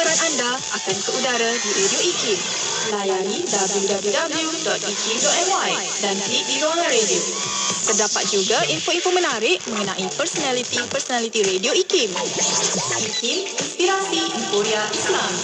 Siaran anda akan ke udara di Radio IKIM. Layari www.ikim.my dan klik di Ruangan Radio. Terdapat juga info-info menarik mengenai personaliti Radio IKIM. IKIM, Inspirasi Emporia Islam.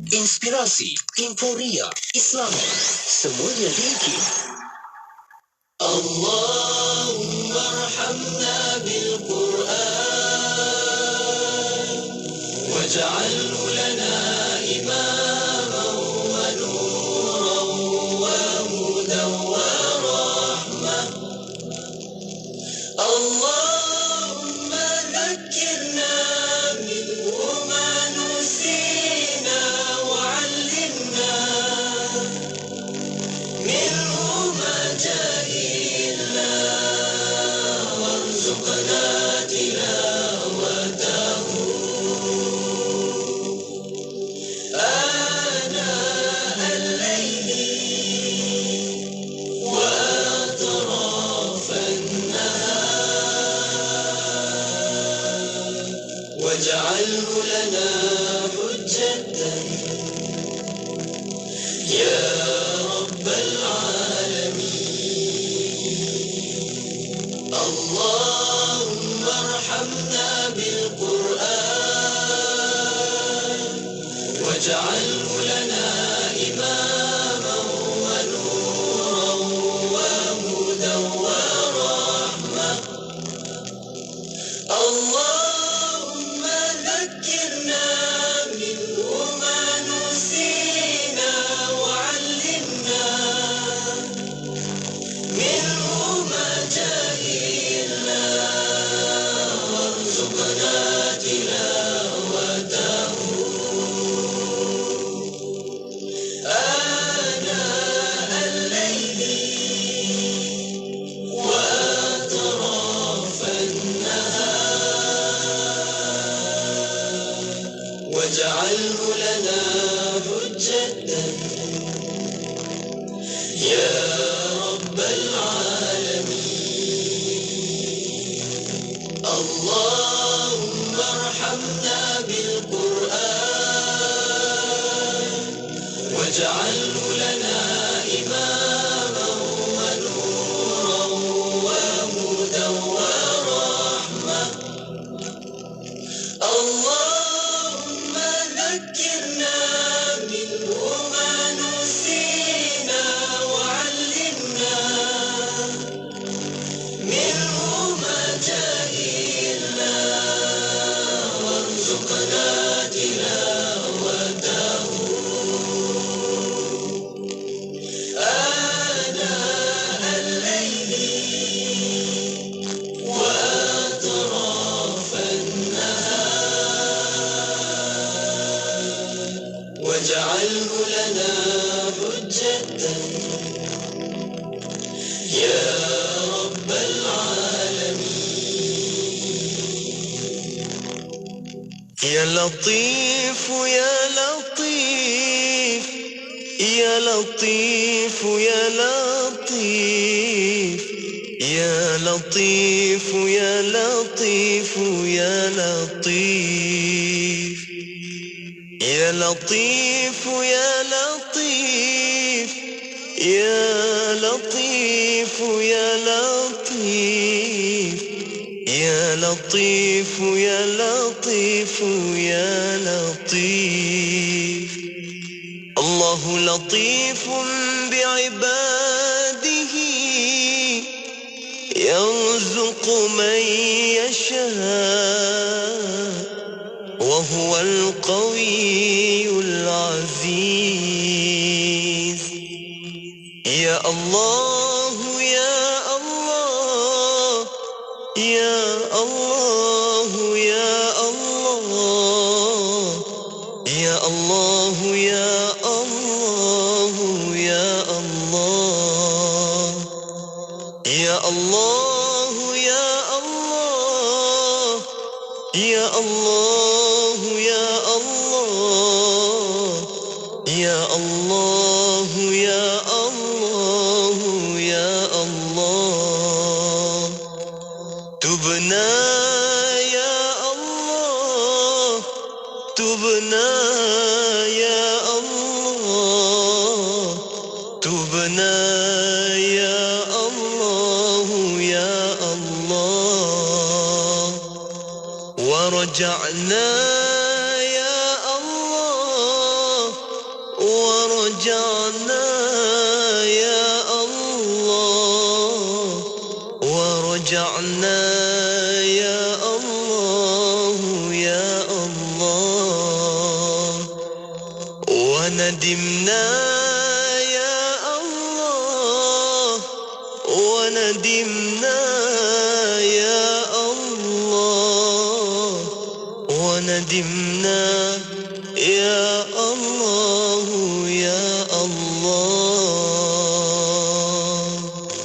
Inspirasi Emporia Islam, semuanya di IKIM. Allahumma arhamna bil Qur'an waj'alhu lana imaman wa nuran wa hudan wa rahmah. Allahumma dhakkirna minhu ma nusina wa 'allimna minhu ma يا لطيف يا لطيف يا لطيف يا لطيف يا لطيف يا لطيف يا لطيف يا لطيف يا لطيف يا لطيف يا لطيف يا لطيف يا لطيف يا لطيف الله لطيف بعباده يرزق من يشاء وهو القوي العزيز يا الله يا الله يا الله يا الله يا الله يا الله يا الله يا الله يا الله يا الله يا الله يا الله يا الله يا الله تبنا يا الله تبنا يا الله تبنا يا الله يا الله ورجعنا يا الله ورجعنا يا الله ورجعنا يا الله يا الله وندمنا يا الله وندمنا يا الله وندمنا يا الله يا الله.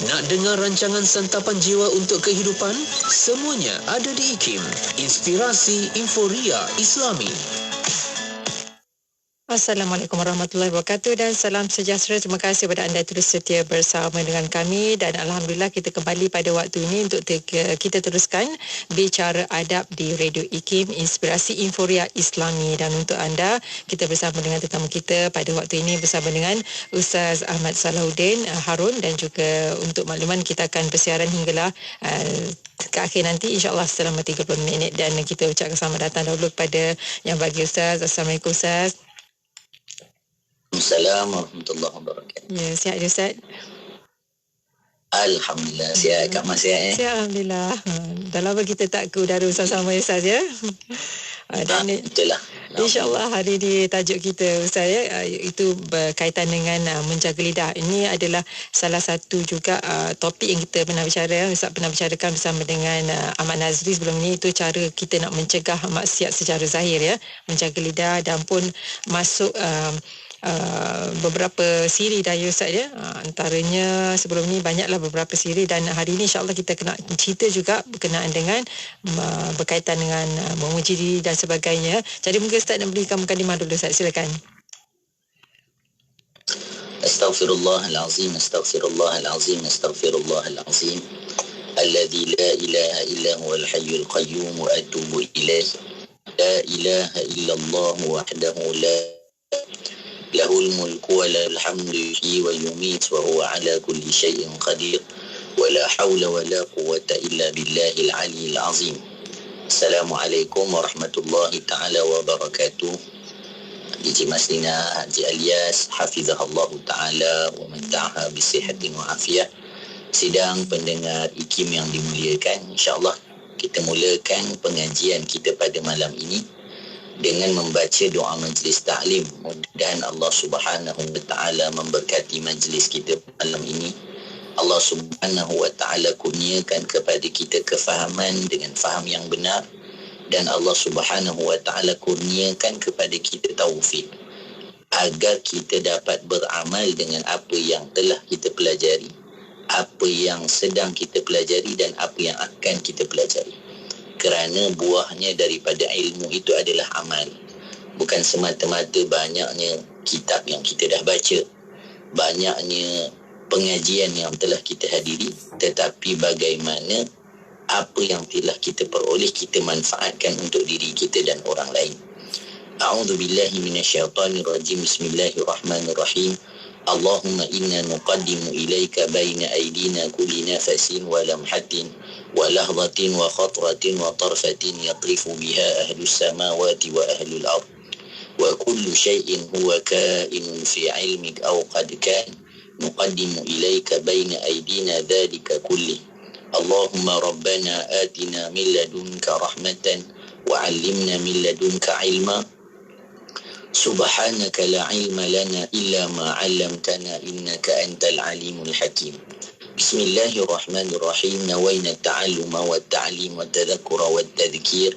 Nak dengar rancangan santapan jiwa untuk kehidupan? Semuanya ada di IKIM, Inspirasi Inforia Islami. Assalamualaikum warahmatullahi wabarakatuh dan salam sejahtera. Terima kasih kepada anda terus setia bersama dengan kami dan Alhamdulillah kita kembali pada waktu ini untuk kita teruskan bicara adab di Radio IKIM Inspirasi Inforia Islami. Dan untuk anda, kita bersama dengan tetamu kita pada waktu ini bersama dengan Ustaz Ahmad Salahuddin Harun, dan juga untuk makluman kita akan bersiaran hinggalah ke akhir nanti insyaAllah selama 30 minit. Dan kita ucapkan selamat datang dahulu kepada yang bagi Ustaz. Assalamualaikum Ustaz. Assalamualaikum warahmatullahi wabarakatuh. Ya, sihat je Ustaz? Alhamdulillah, sihat. Kak Mas sihat Sihat Alhamdulillah. Dah lama kita tak ke udara bersama Ustaz ya. Dan betul lah. InsyaAllah hari ini tajuk kita Ustaz ya, itu berkaitan dengan menjaga lidah. Ini adalah salah satu juga topik yang kita pernah bicara. Ustaz pernah bicarakan bersama dengan Ahmad Nazri sebelum ini. Itu cara kita nak mencegah maksiat secara zahir ya. Menjaga lidah dan pun masuk beberapa siri dah ya Ustaz ya. Antaranya sebelum ni banyaklah beberapa siri, dan hari ini insyaAllah kita kena cerita juga berkenaan dengan berkaitan dengan memuji diri dan sebagainya. Jadi mungkin Ustaz nak berikan mukadimah dulu Ustaz, silakan. Astaghfirullahalazim, astaghfirullahalazim, astaghfirullahalazim. Alladzi la ilaha illa huwal hayyul qayyum wa atubu ilaih. La ilaha illallah wahdahu la lahul mulku wa lahul hamdu yuhyi wa yumiit wa huwa ala kulli syai'in qadir wa la hawla wa la quwwata illa billahil aliyyil azim. Assalamualaikum warahmatullahi taala wabarakatuh. Haji Maslina, Haji Alias, hafizahullah taala wa matta'aha bisihatin wa afiyah. Sidang pendengar IKIM yang dimuliakan, insya-Allah kita mulakan pengajian kita pada malam ini dengan membaca doa majlis ta'lim. Mudah-mudahan Allah Subhanahu wa taala memberkati majlis kita malam ini. Allah Subhanahu wa taala kurniakan kepada kita kefahaman dengan faham yang benar, dan Allah Subhanahu wa taala kurniakan kepada kita taufik agar kita dapat beramal dengan apa yang telah kita pelajari, apa yang sedang kita pelajari dan apa yang akan kita pelajari. kerana buahnya daripada ilmu itu adalah amal. Bukan semata-mata banyaknya kitab yang kita dah baca, banyaknya pengajian yang telah kita hadiri, tetapi bagaimana apa yang telah kita peroleh kita manfaatkan untuk diri kita dan orang lain. A'udzu billahi minasyaitonir rajim. Bismillahirrahmanirrahim. Allahumma inna nuqaddimu ilaika baina aydina kulli nafasin wa lamhatin wa lahzatin wa khatratin wa tarfatin yatrifu biha ahlus samawati wa ahlul ard wa kullu shay'in huwa kainun fi ilmik aw qad kan nuqaddimu ilaika baina aydina dhalika kulli. Allahumma rabbana atina min ladunka rahmatan wa 'allimna min ladunka ilma. Subhanaka la ilma lana illa ma 'allamtana innaka antal alimul hakim. Bismillahirrahmanirrahim. Nawayna at-ta'alluma wat-ta'lim wat-tadhakkura wat-tadhkir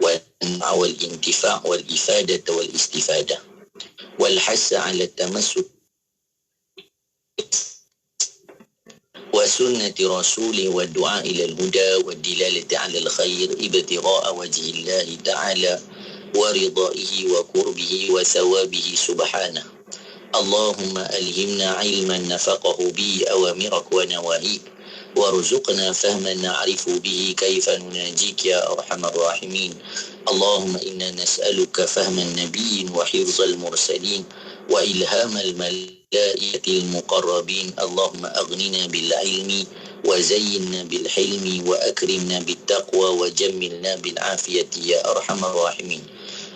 wal intifa' wal ifadata wal istifadah wal hassa 'ala at-tamassuk wa sunnati rasulih wa du'a ila al-huda wa dilalati 'ala al-khair ibtigha'a wajhi Allah ta'ala ورضائه وقربه وثوابه سبحانه. اللهم ألهمنا علما نفقه به أوامرك ونواهيك وارزقنا فهما نعرف به كيف نناجيك يا أرحم الراحمين. اللهم إنا نسألك فهم النبيين وحفظ المرسلين وإلهام الملائكة المقربين. اللهم أغننا بالعلم وزينا بالحلم وأكرمنا بالتقوى وجملنا بالعافية يا أرحم الراحمين.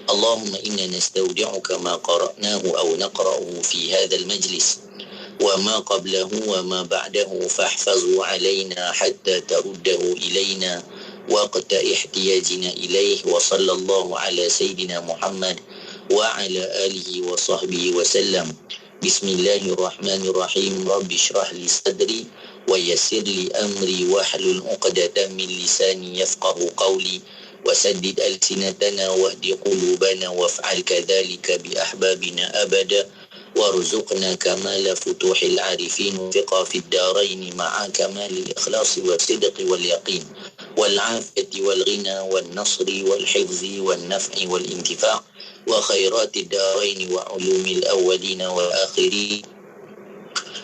اللهم إنا نستودعك ما قرأناه أو نقرأه في هذا المجلس وما قبله وما بعده فاحفظه علينا حتى ترده إلينا وقت احتياجنا إليه. وصلى الله على سيدنا محمد وعلى آله وصحبه وسلم. بسم الله الرحمن الرحيم. رب اشرح لي صدري ويسر لي أمري واحلل عقدة من لساني يفقه قولي وسدد ألسنتنا واهد قلوبنا وافعل كذلك بأحبابنا أبدا وارزقنا كمال فتوح العارفين وثقة في الدارين مع كمال الإخلاص والصدق واليقين والعافية والغنى والنصر والحفظ والنفع والانتفاع وخيرات الدارين وعلوم الأولين والآخرين.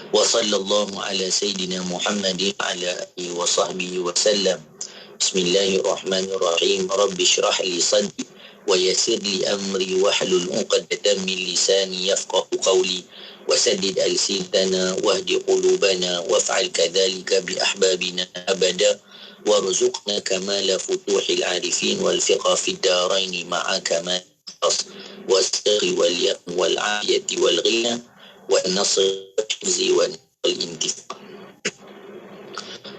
وصلى الله على سيدنا محمد وعلى آله وصحبه وسلم. بسم الله الرحمن الرحيم. رب اشرح لي صدري ويسر لي أمري واحلل عقدة من لساني يفقه قولي وسدد ألسنتنا واهد قلوبنا وافعل كذلك بأحبابنا أبدا وارزقنا كمال فتوح العارفين والفقه في الدارين مع كمال الخلاص والصدق واليقين والعافية والغنى والنصر والحفظ والانتفاع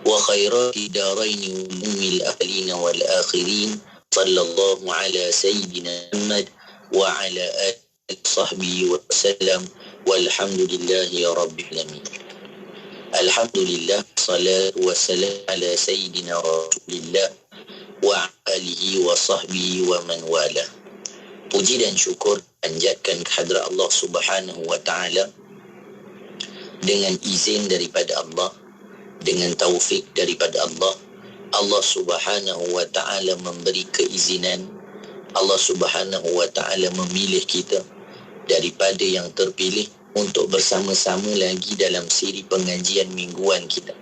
وخيرات الدارين وعلوم الأولين والآخرين. صلى الله على سيدنا محمد وعلى آله وصحبه وسلم والحمد لله رب العالمين. الحمد لله والصلاة والسلام على سيدنا رسول الله وعلى آله وصحبه ومن والاه. Puji dan syukur panjatkan kehadrat Allah Subhanahu wa taala dengan izin daripada Allah, dengan taufik daripada Allah. Allah Subhanahu wa ta'ala memberi keizinan. Allah Subhanahu wa ta'ala memilih kita daripada yang terpilih untuk bersama-sama lagi dalam siri pengajian mingguan kita.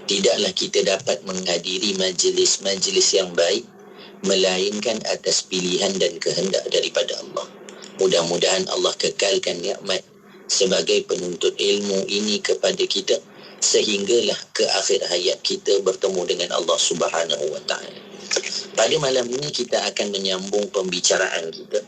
Tidaklah kita dapat menghadiri majlis-majlis yang baik melainkan atas pilihan dan kehendak daripada Allah. Mudah-mudahan Allah kekalkan nikmat sebagai penuntut ilmu ini kepada kita sehinggalah ke akhir hayat kita bertemu dengan Allah Subhanahu wa ta'ala. Pada malam ini kita akan menyambung pembicaraan kita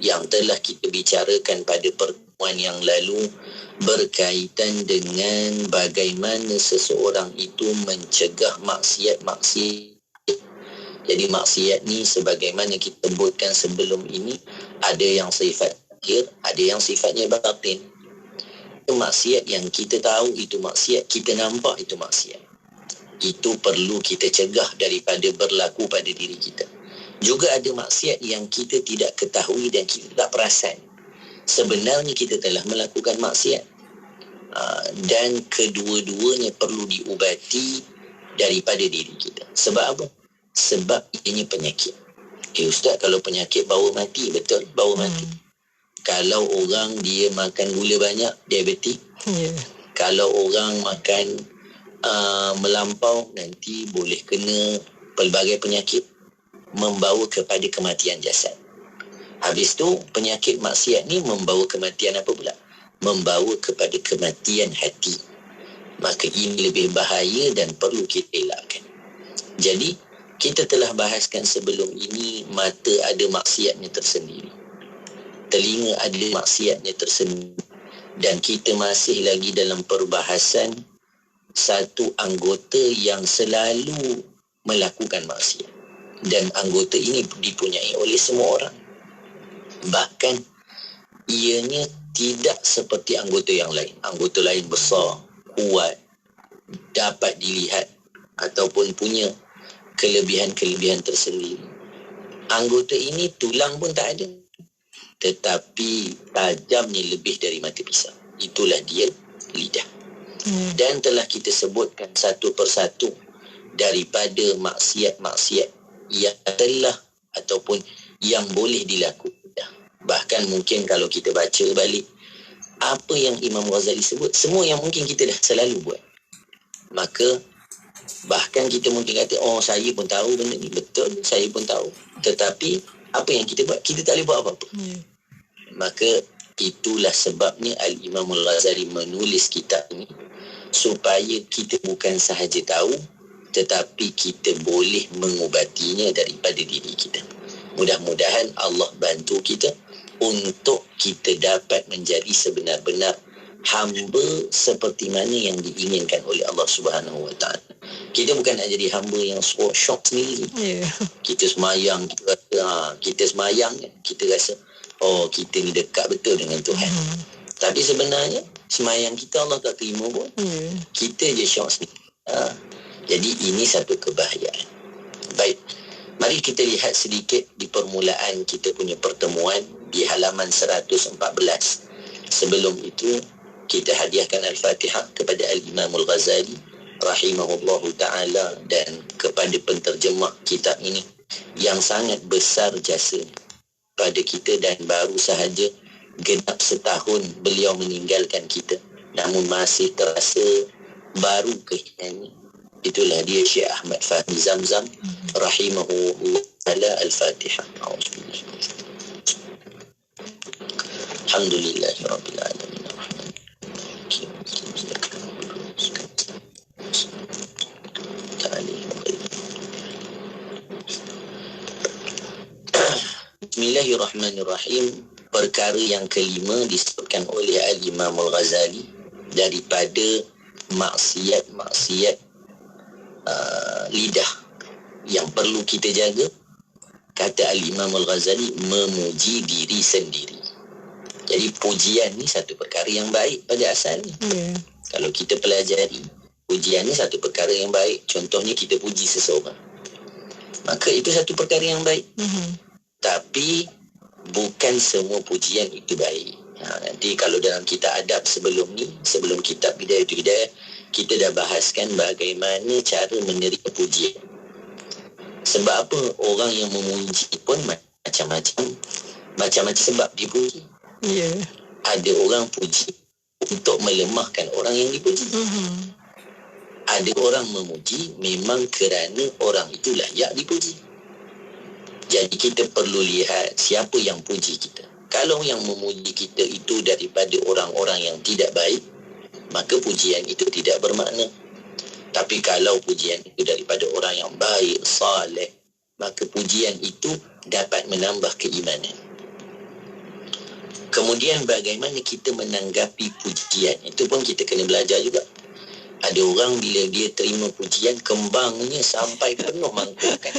yang telah kita bicarakan pada pertemuan yang lalu berkaitan dengan bagaimana seseorang itu mencegah maksiat-maksiat. Jadi maksiat ni sebagaimana kita sebutkan sebelum ini, ada yang sifat zahir, ada yang sifatnya batin. Maksiat yang kita tahu itu maksiat, kita nampak itu maksiat, itu perlu kita cegah daripada berlaku pada diri kita. Juga ada maksiat yang kita tidak ketahui dan kita tak perasan sebenarnya kita telah melakukan maksiat, dan kedua-duanya perlu diubati daripada diri kita. Sebab apa? sebab ianya penyakit. Ustaz, kalau penyakit bawa mati, betul, bawa mati. Kalau orang dia makan gula banyak, diabetik. Kalau orang makan melampau, nanti boleh kena pelbagai penyakit, membawa kepada kematian jasad. Habis tu penyakit maksiat ni membawa kematian apa pula? Membawa kepada kematian hati. Maka ini lebih bahaya dan perlu kita elakkan. Jadi kita telah bahaskan sebelum ini, mata ada maksiatnya tersendiri, telinga ada maksiatnya tersendiri, dan kita masih lagi dalam perbahasan satu anggota yang selalu melakukan maksiat, dan anggota ini dipunyai oleh semua orang. Bahkan ianya tidak seperti anggota yang lain. Anggota lain besar, kuat, dapat dilihat ataupun punya kelebihan-kelebihan tersendiri. Anggota ini tulang pun tak ada, tetapi tajamnya lebih dari mata pisau. Itulah dia, lidah. Dan telah kita sebutkan satu persatu daripada maksiat-maksiat yang telah ataupun yang boleh dilakukan. Bahkan mungkin kalau kita baca balik apa yang Imam Ghazali sebut, semua yang mungkin kita dah selalu buat. Maka bahkan kita mungkin kata, oh saya pun tahu benda ni. Betul, saya pun tahu. Tetapi apa yang kita buat, kita tak boleh buat apa-apa. Maka itulah sebabnya Al-Imam Al-Ghazali menulis kitab ini, supaya kita bukan sahaja tahu, tetapi kita boleh mengubatinya daripada diri kita. Mudah-mudahan Allah bantu kita untuk kita dapat menjadi sebenar-benar hamba seperti mana yang diinginkan oleh Allah Subhanahu Wa Taala. Kita bukan nak jadi hamba yang syok sendiri. Kita semayang, kita semayang, kita rasa oh kita ni dekat betul dengan Tuhan. Tapi sebenarnya semayang kita Allah tak terima pun. Kita je syok sendiri. Jadi ini satu kebahayaan. Baik, mari kita lihat sedikit di permulaan kita punya pertemuan di halaman 114. Sebelum itu kita hadiahkan Al-Fatihah kepada Al-Imam Al-Ghazali rahimahullahu ta'ala, dan kepada penterjemah kitab ini yang sangat besar jasa pada kita, dan baru sahaja genap setahun beliau meninggalkan kita, namun masih terasa baru kehilangannya. Itulah dia Syekh Ahmad Fahmi Zamzam rahimahullah ta'ala. Al-Fatihah. Alhamdulillahirabbil alamin. Bismillahirrahmanirrahim. Perkara yang kelima disebutkan oleh Al-Imam Al-Ghazali daripada maksiat-maksiat lidah yang perlu kita jaga. Kata Al-Imam Al-Ghazali, memuji diri sendiri. Jadi pujian ni satu perkara yang baik pada asalnya. Kalau kita pelajari, pujian ni satu perkara yang baik. Contohnya kita puji seseorang, maka itu satu perkara yang baik. Tapi bukan semua pujian itu baik. Nanti kalau dalam kitab adab sebelum ni, sebelum kitab Bidayatul Hidayah, kita dah bahaskan bagaimana cara menerima pujian. Sebab apa? Orang yang memuji pun macam-macam sebab dipuji. Ada orang puji untuk melemahkan orang yang dipuji. Ada orang memuji memang kerana orang itu layak dipuji. Jadi kita perlu lihat siapa yang puji kita. Kalau yang memuji kita itu daripada orang-orang yang tidak baik, maka pujian itu tidak bermakna. Tapi kalau pujian itu daripada orang yang baik, saleh, maka pujian itu dapat menambah keimanan. Kemudian bagaimana kita menanggapi pujian, itu pun kita kena belajar juga. Ada orang bila dia terima pujian, kembangnya sampai penuh mangkuk kan.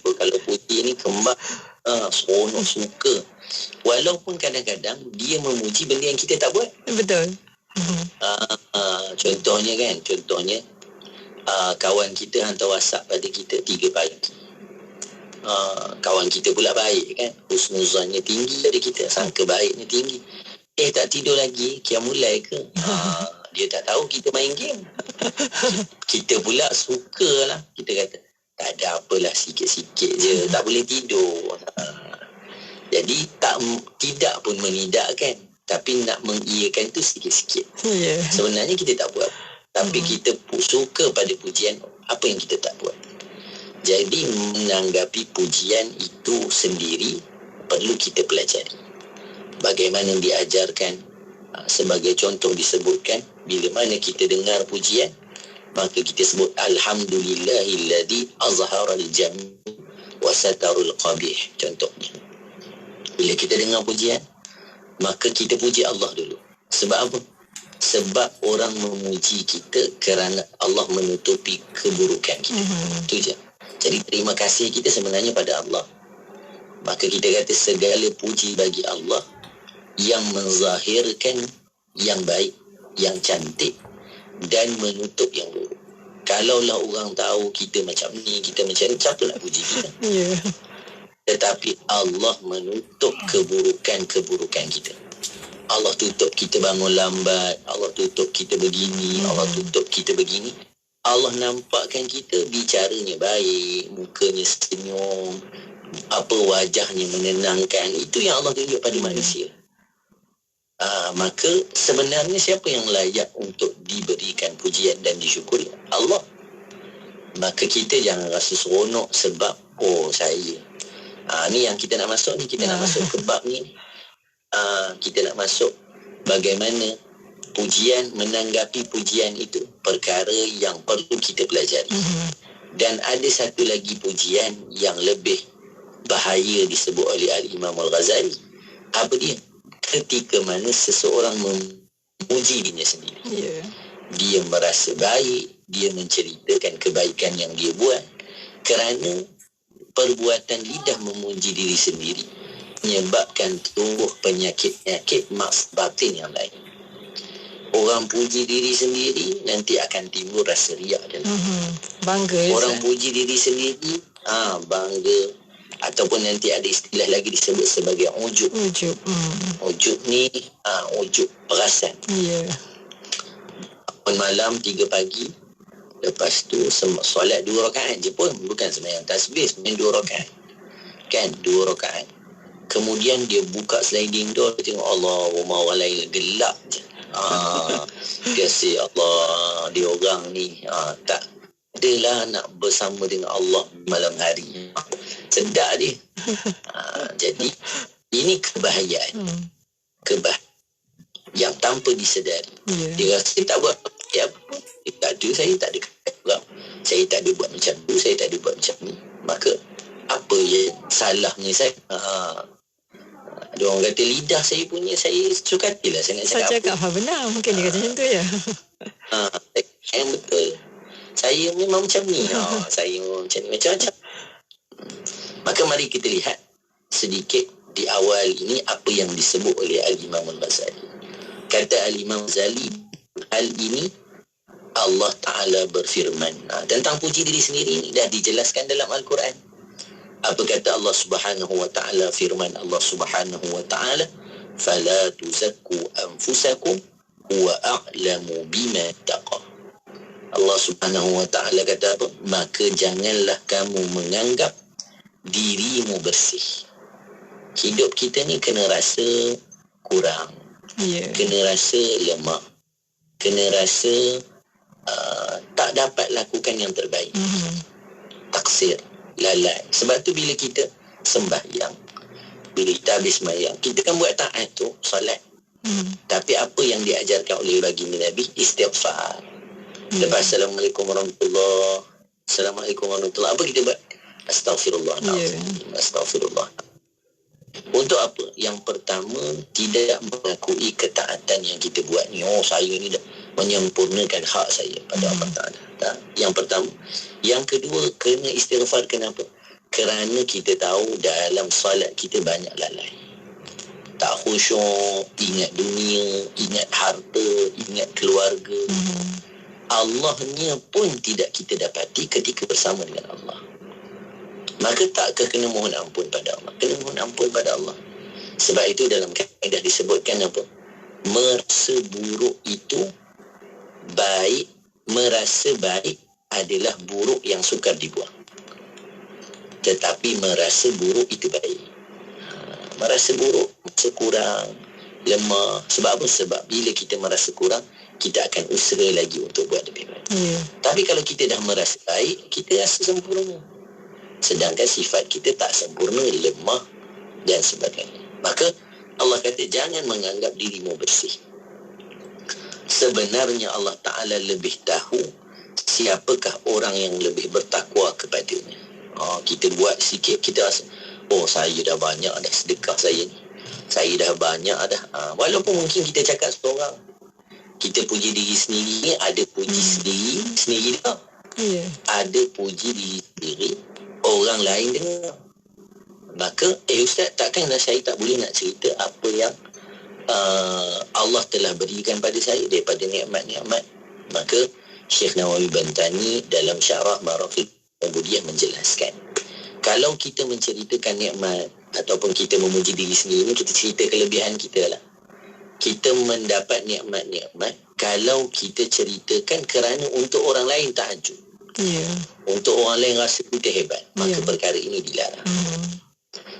Kalau puji ni kembang, seronok, suka. Walaupun kadang-kadang dia memuji benda yang kita tak buat. Betul. Contohnya kawan kita hantar WhatsApp pada kita 3 pagi. Kawan kita pula baik kan, husnuzannya tinggi pada kita, sangka baiknya tinggi. Tak tidur lagi, qiyamulai ke? Dia tak tahu kita main game. Kita pula sukalah, kita kata tak ada apalah, sikit-sikit je, tak boleh tidur. Jadi tidak pun menidakkan, tapi nak mengiyakan tu sikit-sikit. Sebenarnya kita tak buat, tapi kita suka pada pujian, apa yang kita tak buat. Jadi menanggapi pujian itu sendiri perlu kita pelajari. Bagaimana diajarkan, sebagai contoh disebutkan, bila mana kita dengar pujian, maka kita sebut alhamdulillahilladzi azharal jamil wa satarul qabih. Contohnya, bila kita dengar pujian, maka kita puji Allah dulu. Sebab apa? Sebab orang memuji kita kerana Allah menutupi keburukan kita. Itu je. Jadi terima kasih kita sebenarnya pada Allah. Maka kita kata segala puji bagi Allah yang menzahirkan yang baik, yang cantik dan menutup yang buruk. Kalaulah orang tahu kita macam ni, kita macam ni, siapa nak puji kita? Tetapi Allah menutup keburukan-keburukan kita. Allah tutup kita bangun lambat, Allah tutup kita begini, Allah tutup kita begini. Allah nampakkan kita bicaranya baik, mukanya senyum, apa wajahnya menenangkan. Itu yang Allah tunjuk pada manusia. Maka sebenarnya siapa yang layak untuk diberikan pujian dan disyukuri? Allah. Maka kita jangan rasa seronok sebab saya. Ni yang kita nak masuk ni, kita nak masuk ke bab ni. Kita nak masuk bagaimana pujian, menanggapi pujian itu perkara yang perlu kita pelajari. Dan ada satu lagi pujian yang lebih bahaya disebut oleh Al-Imam Al-Ghazali. Apa dia? Ketika mana seseorang memuji dirinya sendiri. Dia merasa baik, dia menceritakan kebaikan yang dia buat, kerana perbuatan lidah memuji diri sendiri menyebabkan tumbuh penyakit-penyakit maksud batin yang lain. Orang puji diri sendiri, nanti akan timbul rasa riak dalam bangga. Orang puji diri sendiri, bangga, ataupun nanti ada istilah lagi disebut sebagai ujub. Ujub ni ujub perasan. Malam 3 pagi, lepas tu solat 2 rakaat je pun, bukan sembahyang tasbih, sembahyang 2 rakaat. Kan, 2 rakaat. Kemudian dia buka sliding door, dia tengok Allah, rumah orang lain gelap je. Biasa Allah, dia orang ni tak adalah nak bersama dengan Allah malam hari. Sedap dia. Jadi ini kebahayaan. Yang tanpa disedari. Dia rasa tak buat apa. Tak ada, saya tak ada kata. Saya tak ada buat macam tu, saya tak ada buat macam ni. Maka apa yang salahnya saya? Ada orang kata lidah saya punya, saya suka hatilah saya nak cakap apa benar. Mungkin dia kata macam tu ya. Yang betul. Saya memang macam ni. Saya memang macam ni, macam-macam. Maka mari kita lihat sedikit di awal ini apa yang disebut oleh Al-Imam Al-Ghazali. Kata Al-Imam Al-Ghazali, hal ini Allah Ta'ala berfirman. Tentang puji diri sendiri ini dah dijelaskan dalam Al-Quran. Apa kata Allah Subhanahu wa Ta'ala? Firman Allah Subhanahu wa Ta'ala, fala tuzakku anfusakum huwa a'lamu bima taqa. Allah Subhanahu wa Ta'ala kata apa? Maka janganlah kamu menganggap dirimu bersih. Hidup kita ni kena rasa kurang, kena rasa lemah, kena rasa tak dapat lakukan yang terbaik, taksir, lalai. Sebab tu bila kita sembahyang, bila kita habis sembahyang, kita kan buat taat tu, solat. Tapi apa yang diajarkan oleh baginda Nabi? Istighfar. Lepas Assalamualaikum warahmatullahi, Assalamualaikum warahmatullahi, apa kita buat? Astaghfirullah. Astaghfirullah. Untuk apa? Yang pertama, tidak mengakui ketaatan yang kita buat ni. Saya ni dah menyempurnakan hak saya pada Allah Ta'ala. Yang pertama. Yang kedua, kena istighfar. Kenapa? Kerana kita tahu dalam salat kita banyak lalai. Tak khusyuk, ingat dunia, ingat harta, ingat keluarga. Allahnya pun tidak kita dapati ketika bersama dengan Allah. Maka takkah kena mohon ampun pada Allah? Kena mohon ampun pada Allah. Sebab itu dalam kaedah disebutkan apa? Merasa buruk itu baik, merasa baik adalah buruk yang sukar dibuang. Tetapi merasa buruk itu baik. Merasa buruk, merasa kurang, lemah. Sebab apa? Sebab bila kita merasa kurang, kita akan usaha lagi untuk buat lebih baik. Tapi kalau kita dah merasa baik, kita rasa sempurna. Sedangkan sifat kita tak sempurna, lemah dan sebagainya. Maka Allah kata, jangan menganggap dirimu bersih. Sebenarnya Allah Ta'ala lebih tahu siapakah orang yang lebih bertakwa kepadanya. Kita buat sikit, kita rasa, saya dah banyak dah sedekah saya ni. Saya dah banyak dah. Walaupun mungkin kita cakap seorang, kita puji diri sendiri, ada puji sendiri tak? Ada puji diri sendiri, orang lain dengar. Maka, Ustaz, takkanlah saya tak boleh nak cerita apa yang Allah telah berikan pada saya daripada nikmat-nikmat. Maka, Syekh Nawawi Bantani dalam Syarah Maraqib Ubudiyah menjelaskan, kalau kita menceritakan nikmat ataupun kita memuji diri sendiri, kita cerita kelebihan kita lah. Kita mendapat nikmat-nikmat kalau kita ceritakan kerana untuk orang lain tahajud. Untuk orang lain rasa kita hebat, maka perkara ini dilarang.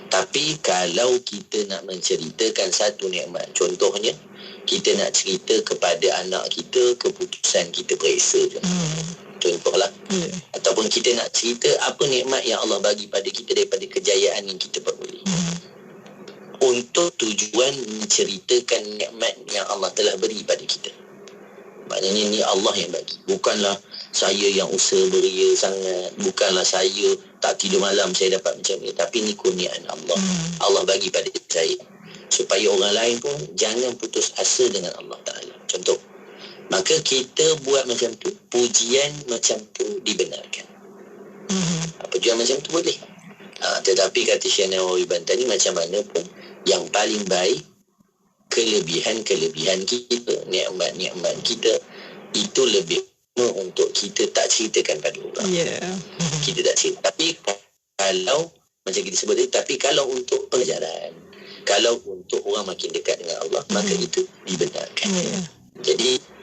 Tapi kalau kita nak menceritakan satu nikmat, contohnya kita nak cerita kepada anak kita keputusan kita periksa je. Contohlah. Ataupun kita nak cerita apa nikmat yang Allah bagi pada kita daripada kejayaan yang kita peroleh. Untuk tujuan menceritakan nikmat yang Allah telah beri pada kita. Maknanya ni Allah yang bagi. Bukanlah saya yang usaha beria sangat. Bukanlah saya tak tidur malam saya dapat macam ni. Tapi ni kurniaan Allah. Allah bagi pada saya. Supaya orang lain pun jangan putus asa dengan Allah Ta'ala. Contoh. Maka kita buat macam tu, pujian macam tu dibenarkan. Pujian macam tu boleh. Tetapi kata Syekh Nawawi Bantani, macam mana pun yang paling baik, kelebihan-kelebihan kita, nikmat-nikmat kita, itu lebih untuk kita tak ceritakan pada orang. Kita tak cerita. Tapi kalau, macam kita sebut tadi, tapi kalau untuk pengajaran, kalau untuk orang makin dekat dengan Allah, maka itu dibenarkan. Jadi,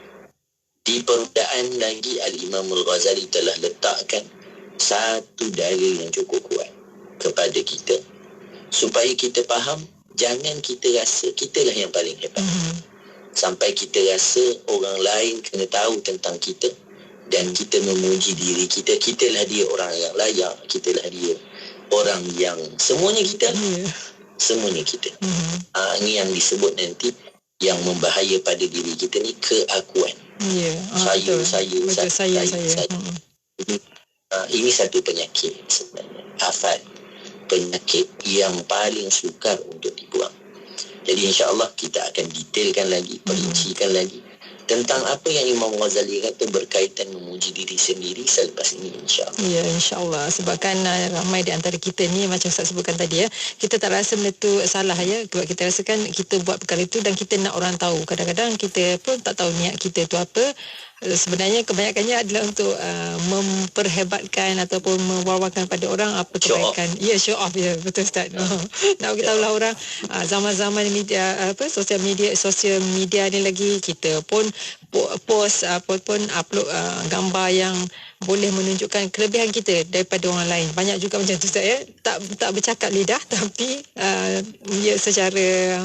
di permulaan lagi Al-Imam Al-Ghazali telah letakkan satu dalil yang cukup kuat kepada kita supaya kita faham, jangan kita rasa kitalah yang paling hebat. Sampai kita rasa orang lain kena tahu tentang kita dan kita memuji diri kita, kitalah dia orang yang layak, kitalah dia orang yang semuanya kita. Semuanya kita. Ini yang disebut nanti yang membahaya pada diri kita ni, keakuan. Saya. Ini satu penyakit sebenarnya, afat, penyakit yang paling sukar untuk dibuang. Jadi insya-Allah kita akan detailkan lagi, perincikan lagi tentang apa yang Imam Ghazali kata berkaitan memuji diri sendiri selepas ini, insya-Allah. Ya, insya-Allah. Sebab kan ramai di antara kita ni, macam Ustaz sebutkan tadi kita tak rasa benda tu salah sebab kita rasakan kita buat perkara itu dan kita nak orang tahu. Kadang-kadang kita pun tak tahu niat kita tu apa. Sebenarnya kebanyakannya adalah untuk memperhebatkan ataupun mewawarkan pada orang apa kebaikan. Show off. Betul Ustaz. Nak beritahulah orang zaman-zaman media sosial media ni lagi, kita pun post ataupun upload gambar yang boleh menunjukkan kelebihan kita daripada orang lain. Banyak juga macam tu Ustaz tak bercakap lidah tapi secara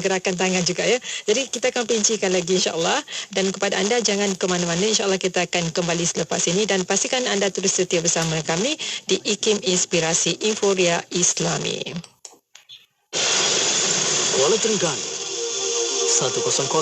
gerakan tangan juga Jadi kita akan perincikan lagi insya-Allah, dan kepada anda jangan ke mana-mana, insya-Allah kita akan kembali selepas ini, dan pastikan anda terus setia bersama kami di IKIM Inspirasi Inforia Islami. Kuala Terengganu 100.2.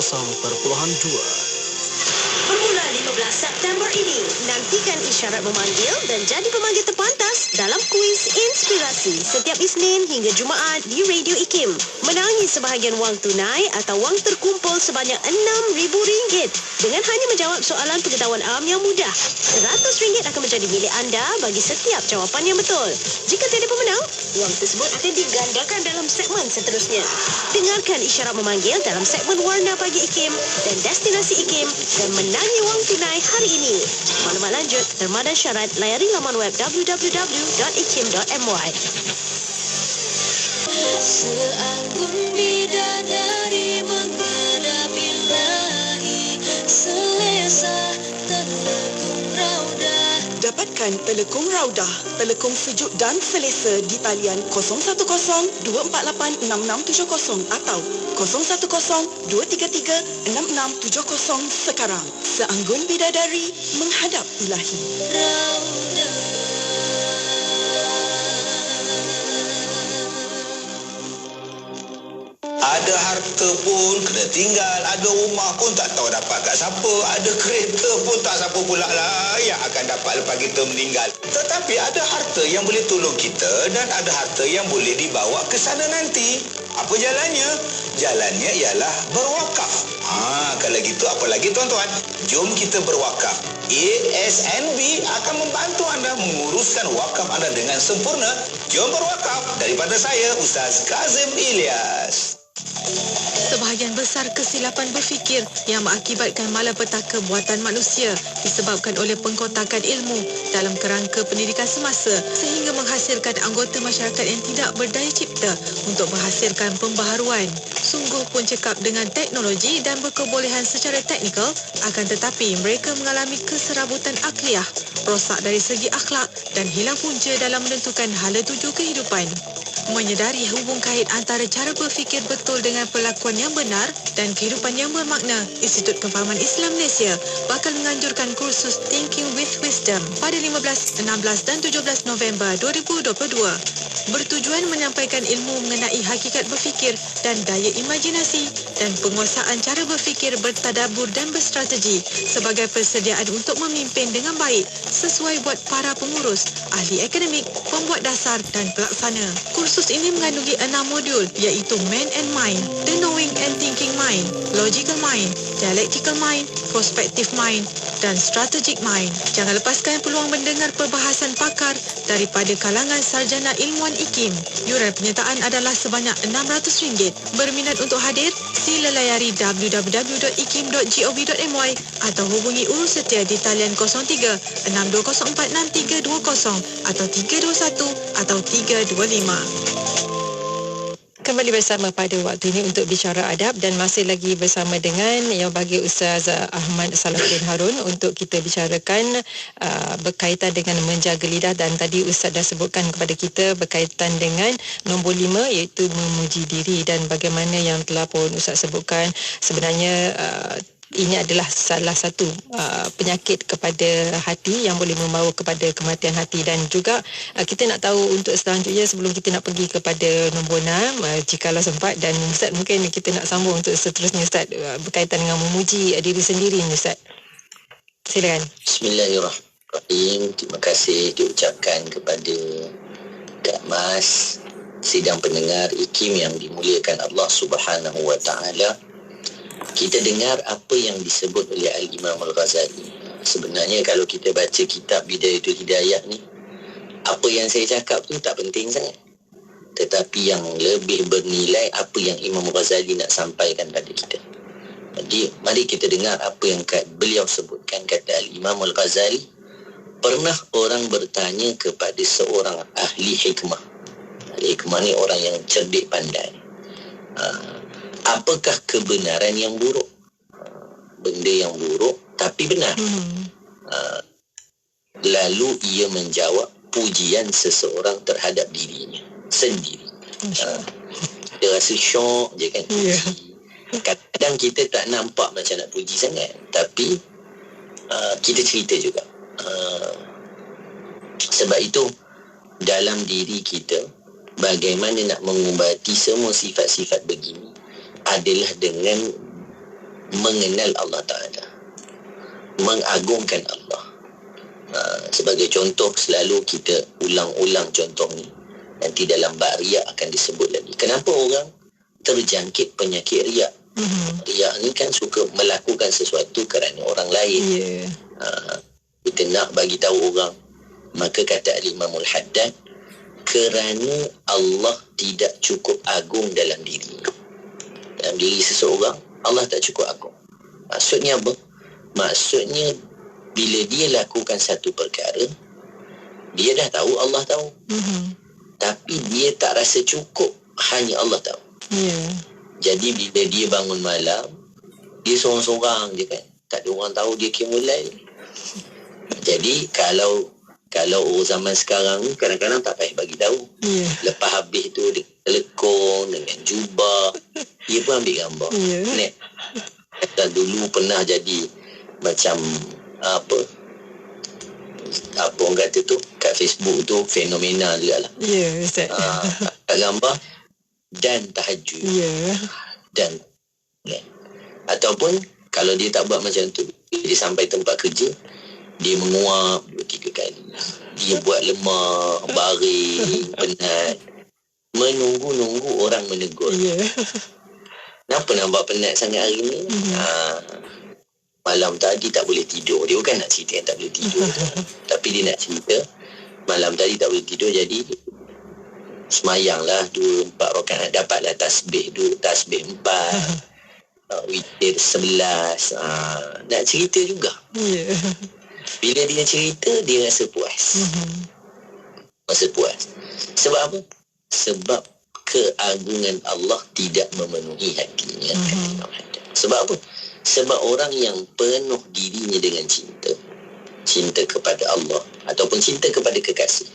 Bermula 15 September ini, nantikan isyarat memanggil dan jadi pemanggil terpantas dalam kuis inspirasi setiap Isnin hingga Jumaat di Radio IKIM. Menangi sebahagian wang tunai atau wang terkumpul sebanyak RM6,000 dengan hanya menjawab soalan pengetahuan am yang mudah. RM100 akan menjadi milik anda bagi setiap jawapan yang betul. Jika tiada pemenang, wang tersebut akan digandakan dalam segmen seterusnya. Dengarkan isyarat memanggil dalam segmen Warna Pagi IKIM dan Destinasi IKIM dan menangi wang tunai hari ini. Maklumat lanjut, terma dan syarat layari laman web www.ikim.my. Seanggun bidadari menghadapi lahi, selesa terlekung raudah. Dapatkan pelekung Raudah, pelekung sejuk dan selesa di talian 010-248-6670 atau 010-233-6670 sekarang. Seanggun bidadari menghadap ilahi. Ada harta pun kena tinggal, ada rumah pun tak tahu dapat kat siapa, ada kereta pun tak siapa pula lah yang akan dapat lepas kita meninggal. Tetapi ada harta yang boleh tolong kita dan ada harta yang boleh dibawa ke sana nanti. Apa jalannya? Jalannya ialah berwakaf. Kalau gitu apa lagi tuan-tuan? Jom kita berwakaf. ASNB akan membantu anda menguruskan wakaf anda dengan sempurna. Jom berwakaf. Daripada saya, Ustaz Kazim Ilyas. Sebahagian besar kesilapan berfikir yang mengakibatkan malapetaka buatan manusia disebabkan oleh pengkotakan ilmu dalam kerangka pendidikan semasa sehingga menghasilkan anggota masyarakat yang tidak berdaya cipta untuk menghasilkan pembaharuan. Sungguh pun cekap dengan teknologi dan berkebolehan secara teknikal, akan tetapi mereka mengalami keserabutan akliyah, rosak dari segi akhlak dan hilang punca dalam menentukan hala tuju kehidupan. Menyedari hubung kait antara cara berfikir betul dengan perlakuan yang benar dan kehidupan yang bermakna, Institut Kefahaman Islam Malaysia bakal menganjurkan kursus Thinking with Wisdom pada 15, 16 dan 17 November 2022. Bertujuan menyampaikan ilmu mengenai hakikat berfikir dan daya imajinasi dan penguasaan cara berfikir bertadabur dan berstrategi sebagai persediaan untuk memimpin dengan baik sesuai buat para pengurus, ahli akademik, pembuat dasar dan pelaksana. Kursus ini mengandungi 6 modul iaitu Man and Mind, The Knowing and Thinking Mind, Logical Mind, Dialectical Mind, Prospective Mind dan Strategic Mind. Jangan lepaskan peluang mendengar perbahasan pakar daripada kalangan sarjana ilmuwan IKIM. Yuran penyertaan adalah sebanyak RM600. Berminat untuk hadir? Sila layari www.ikim.gov.my atau hubungi urus setia di talian 03 6204 6320 atau 321 atau 325. Kembali bersama pada waktu ini untuk bicara adab dan masih lagi bersama dengan Yang Bahagia Ustaz Ahmad Salahuddin Harun untuk kita bicarakan berkaitan dengan menjaga lidah, dan tadi Ustaz dah sebutkan kepada kita berkaitan dengan nombor 5 iaitu memuji diri, dan bagaimana yang telah pun Ustaz sebutkan sebenarnya ini adalah salah satu penyakit kepada hati yang boleh membawa kepada kematian hati. Dan juga kita nak tahu untuk selanjutnya sebelum kita nak pergi kepada nombor 6, jikalau sempat, dan Ustaz mungkin kita nak sambung untuk seterusnya Ustaz berkaitan dengan memuji diri sendiri Ustaz. Silakan. Bismillahirrahmanirrahim. Terima kasih diucapkan kepada Kak Mas, sidang pendengar IKIM yang dimuliakan Allah Subhanahu wa Ta'ala. Kita dengar apa yang disebut oleh Al-Imam Al-Ghazali. Sebenarnya kalau kita baca kitab Bidayatul Hidayah ni, apa yang saya cakap tu tak penting sangat. Tetapi yang lebih bernilai apa yang Imam Al-Ghazali nak sampaikan pada kita. Jadi mari kita dengar apa yang beliau sebutkan. Kata Al-Imam Al-Ghazali, pernah orang bertanya kepada seorang ahli hikmah. Ahli hikmah ni orang yang cerdik pandai. Apakah kebenaran yang buruk? Benda yang buruk tapi benar. Lalu ia menjawab, pujian seseorang terhadap dirinya sendiri. Dia rasa syok je kan. Kadang kita tak nampak macam nak puji sangat, tapi kita cerita juga. Sebab itu dalam diri kita, bagaimana nak mengubati semua sifat-sifat begini adalah dengan mengenal Allah Ta'ala, mengagungkan Allah. Sebagai contoh, selalu kita ulang-ulang contoh ni. Nanti dalam bab riak akan disebut lagi. Kenapa orang terjangkit penyakit riak? Riak ni kan suka melakukan sesuatu kerana orang lain. Kita nak bagi tahu orang. Maka kata Imamul Haddad, kerana Allah tidak cukup agung dalam dirinya. Dalam diri seseorang, Allah tak cukup agung. Maksudnya apa? Maksudnya bila dia lakukan satu perkara, dia dah tahu Allah tahu. Tapi dia tak rasa cukup, hanya Allah tahu. Jadi bila dia bangun malam, dia seorang-seorang je kan. Tak ada orang tahu dia qiyamul lail. Jadi kalau Kalau zaman sekarang ni kadang-kadang tak payah bagi tahu. Lepas habis tu dia telekong dengan jubah, dia pun ambil gambar. Nek, kata dulu pernah jadi macam apa orang kata tu kat Facebook tu fenomena juga lah. Ustaz. Kat gambar dan tahajud. Dan ataupun kalau dia tak buat macam tu, dia sampai tempat kerja, dia menguap 2-3 kali. Dia buat lemah, baring, penat. Menunggu-nunggu orang menegur. Kenapa nampak penat sangat hari ni? Malam tadi tak boleh tidur. Dia bukan nak cerita yang tak boleh tidur. Tapi dia nak cerita, malam tadi tak boleh tidur, jadi semayanglah 2-4 rakaat. Dapatlah tasbih 4. Witir 11. Nak cerita juga. Bila dia cerita, dia rasa puas. Rasa puas. Sebab apa? Sebab keagungan Allah tidak memenuhi hatinya. Sebab apa? Sebab orang yang penuh dirinya dengan cinta kepada Allah ataupun cinta kepada kekasih,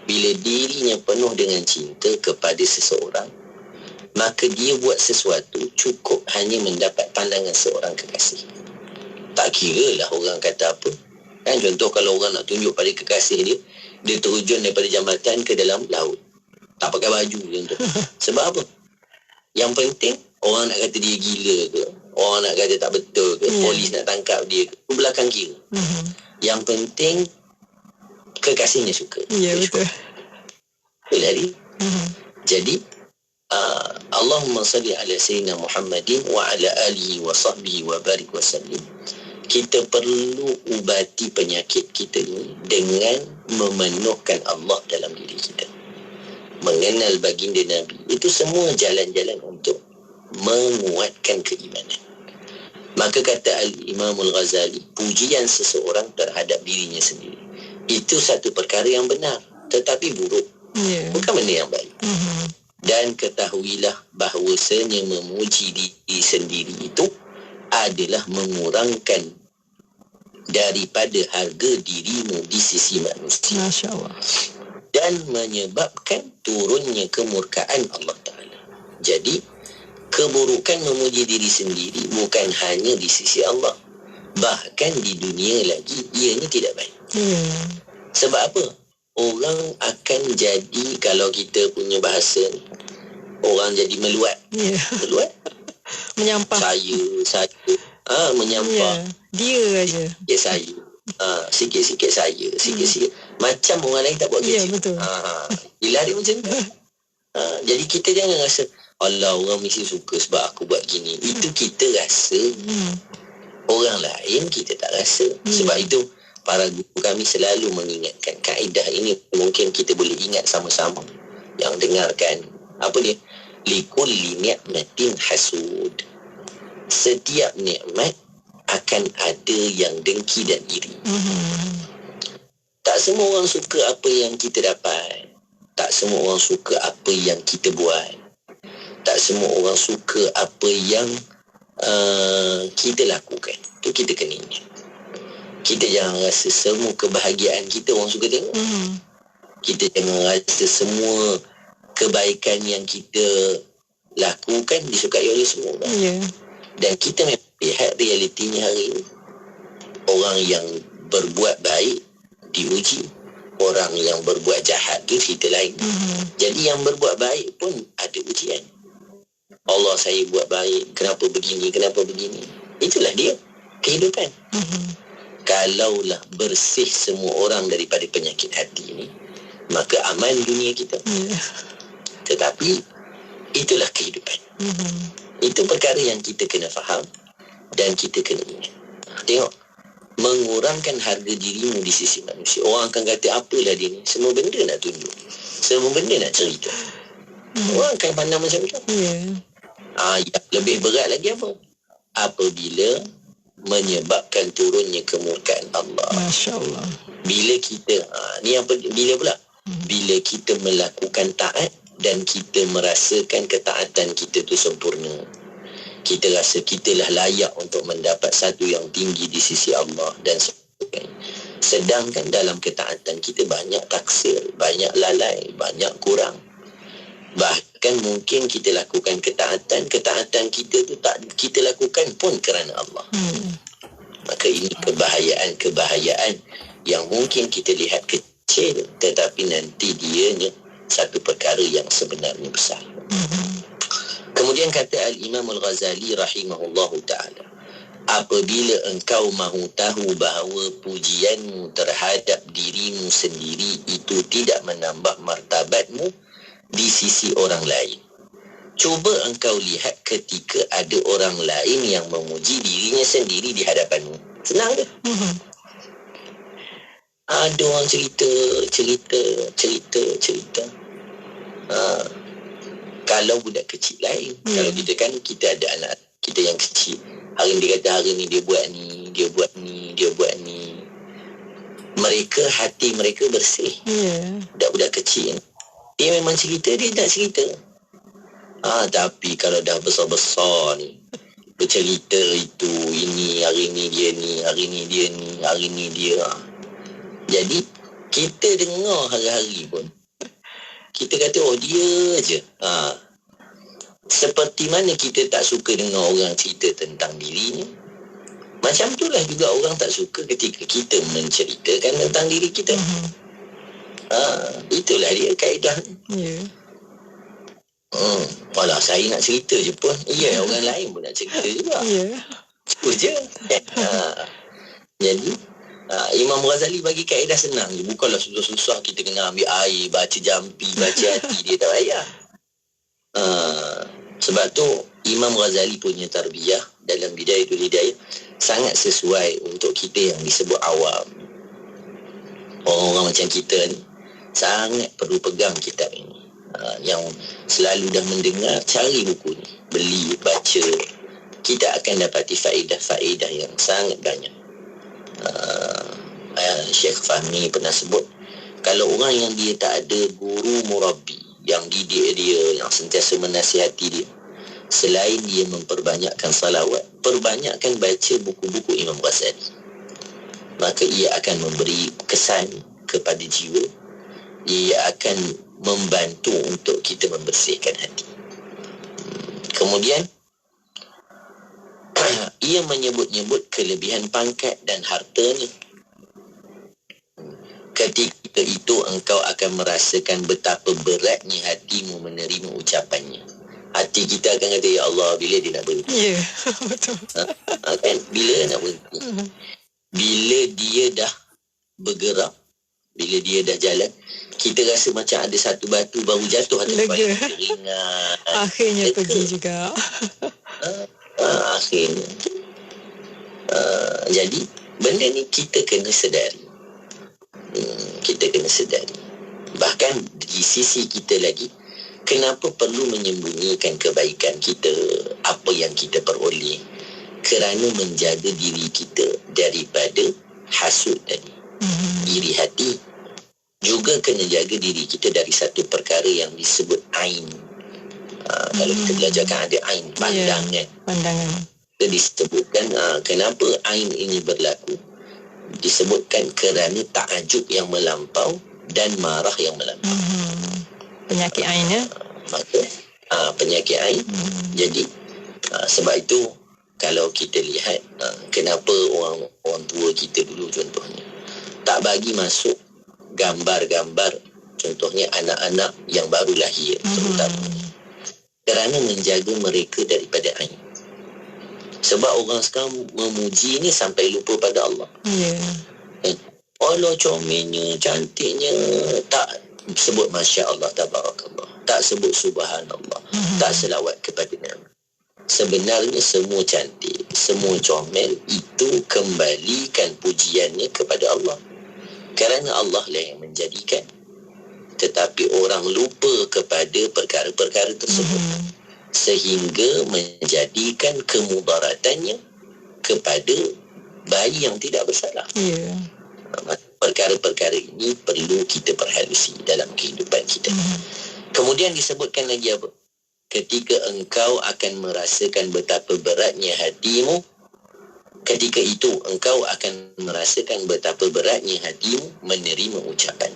bila dirinya penuh dengan cinta kepada seseorang, maka dia buat sesuatu cukup hanya mendapat pandangan seorang kekasih. Tak kira lah orang kata apa. Kan contoh kalau orang nak tunjuk pada kekasih dia, dia terjun daripada jambatan ke dalam laut, tak pakai baju contoh. Sebab apa? Yang penting orang nak kata dia gila ke, orang nak kata tak betul ke, polis nak tangkap dia ke, itu belakang kira. Yang penting kekasihnya suka. Betul. Jadi Allahumma salli ala sayyidina Muhammadin wa ala alihi wa sahbihi wa barik wa sallim. Kita perlu ubati penyakit kita ni dengan memenuhkan Allah dalam diri kita, mengenal baginda Nabi. Itu semua jalan-jalan untuk menguatkan keimanan. Maka kata Al-Imam Al-Ghazali, pujian seseorang terhadap dirinya sendiri itu satu perkara yang benar, tetapi buruk, bukan benda yang baik. Dan ketahuilah bahawasanya memuji diri sendiri itu adalah mengurangkan daripada harga dirimu di sisi manusia. Masya Allah. Dan menyebabkan turunnya kemurkaan Allah Ta'ala. Jadi keburukan memuji diri sendiri bukan hanya di sisi Allah, bahkan di dunia lagi ianya tidak baik. Sebab apa? Orang akan jadi, kalau kita punya bahasa ni, orang jadi meluat. Meluat? Menyampah. Saya menyampah. Dia aja. Sikit saya. Sikit-sikit saya. Sikit-sikit. Macam orang lain tak buat kerja. Betul. Gila dia macam tu. Jadi kita jangan rasa, Allah, orang mesti suka sebab aku buat gini. Itu kita rasa. Orang lain kita tak rasa. Sebab itu para guru kami selalu mengingatkan kaedah ini. Mungkin kita boleh ingat sama-sama yang dengarkan. Apa dia? Likulli ni'matin hasud. Setiap nikmat akan ada yang dengki dan iri. Tak semua orang suka apa yang kita dapat. Tak semua orang suka apa yang kita buat. Tak semua orang suka apa yang kita lakukan. Itu kita kena ingat. Kita jangan rasa semua kebahagiaan kita orang suka tengok. Kita jangan rasa semua kebaikan yang kita lakukan disukai oleh semua orang. Dan kita lihat realitinya hari ini. Orang yang berbuat baik diuji, orang yang berbuat jahat tu cerita lain. Jadi yang berbuat baik pun ada ujian. Allah, saya buat baik, kenapa begini, kenapa begini. Itulah dia kehidupan. Kalaulah bersih semua orang daripada penyakit hati ini, maka aman dunia kita. Tetapi itulah kehidupan. Itu perkara yang kita kena faham dan kita kena ingat. Tengok, mengurangkan harga dirimu di sisi manusia. Orang akan kata, apalah dia ni, semua benda nak tunjuk, semua benda nak cerita. Orang akan pandang macam tu. Yang lebih berat lagi apa? Apabila menyebabkan turunnya kemurkaan Allah. Masya Allah. Bila kita bila pula? Bila kita melakukan taat dan kita merasakan ketaatan kita tu sempurna. Kita rasa kita lah layak untuk mendapat satu yang tinggi di sisi Allah dan sebagainya. Sedangkan dalam ketaatan kita banyak taksir, banyak lalai, banyak kurang. Bahkan mungkin kita lakukan ketaatan kita tu tak kita lakukan pun kerana Allah. Maka ini kebahayaan yang mungkin kita lihat kecil, tetapi nanti dianya satu perkara yang sebenarnya besar. Kemudian kata Al-Imam Al-Ghazali rahimahullahu ta'ala, apabila engkau mahu tahu bahawa pujianmu terhadap dirimu sendiri itu tidak menambah martabatmu di sisi orang lain, cuba engkau lihat ketika ada orang lain yang memuji dirinya sendiri di hadapanmu. Senang ke? Ada orang cerita. Kalau budak kecil lain, kalau kita ada anak kita yang kecil, hari ni dia kata hari ni dia buat ni. Hati mereka bersih. Budak-budak kecil dia memang cerita, dia tak cerita. Tapi kalau dah besar-besar ni, bercerita itu, ini, hari ni dia ni, hari ni dia ni, hari ni dia. Jadi, kita dengar hari-hari pun, kita kata, oh dia je. Seperti mana kita tak suka dengar orang cerita tentang dirinya, macam itulah juga orang tak suka ketika kita menceritakan tentang diri kita. Itulah dia kaedah. Walau saya nak cerita je pun, orang lain pun nak cerita juga. Itu je. Jadi Imam Ghazali bagi kaedah senang je. Bukanlah susah-susah kita kena ambil air, baca jampi, baca hati. Dia tak payah. Sebab tu Imam Ghazali punya tarbiyah dalam Bidayatul Hidayah sangat sesuai untuk kita yang disebut awam. Orang-orang macam kita ni sangat perlu pegang kitab ini. Yang selalu dah mendengar, cari buku ni, beli, baca. Kita akan dapati faedah-faedah yang sangat banyak. Syekh Fahmi pernah sebut, kalau orang yang dia tak ada guru murabbi yang didik dia, yang sentiasa menasihati dia, selain dia memperbanyakkan salawat, perbanyakkan baca buku-buku Imam Ghazali, maka ia akan memberi kesan kepada jiwa. Ia akan membantu untuk kita membersihkan hati. Kemudian ia menyebut-nyebut kelebihan pangkat dan hartanya. Ketika itu engkau akan merasakan betapa beratnya hatimu menerima ucapannya. Hati kita akan kata, ya Allah, bila dia nak berhenti? Betul. Kan? Bila nak berhenti? Bila dia dah bergerak, bila dia dah jalan, kita rasa macam ada satu batu baru jatuh atas kepala. Ringan. Akhirnya pergi juga. Akhirnya. Jadi, benda ni kita kena sedari. Kita kena sedari. Bahkan di sisi kita lagi, kenapa perlu menyembunyikan kebaikan kita, apa yang kita peroleh? Kerana menjaga diri kita daripada hasud tadi, iri hati. Juga kena jaga diri kita dari satu perkara yang disebut ain. Kalau kita belajarkan ada ain, pandangan. Pandangan. Kita disebutkan kenapa ain ini berlaku. Disebutkan kerana takjub yang melampau dan marah yang melampau. Penyakit ain ya? Maka penyakit ain. Jadi sebab itu kalau kita lihat kenapa orang tua kita dulu contohnya tak bagi masuk gambar-gambar, contohnya anak-anak yang baru lahir terutamanya, kerana menjaga mereka daripada ain. Sebab orang sekarang memuji ni sampai lupa pada Allah. Allah comelnya, cantiknya, tak sebut Masya Allah, Tabarakallah, tak sebut Subhanallah, tak selawat kepada Nabi. Sebenarnya semua cantik, semua comel, itu kembalikan pujiannya kepada Allah. Kerana Allah lah yang menjadikan. Tetapi orang lupa kepada perkara-perkara tersebut. Sehingga menjadikan kemudaratannya kepada bayi yang tidak bersalah. Perkara-perkara ini perlu kita perhalusi dalam kehidupan kita. Kemudian disebutkan lagi apa? Ketika engkau akan merasakan betapa beratnya hatimu Ketika itu engkau akan merasakan betapa beratnya hatimu menerima ucapan.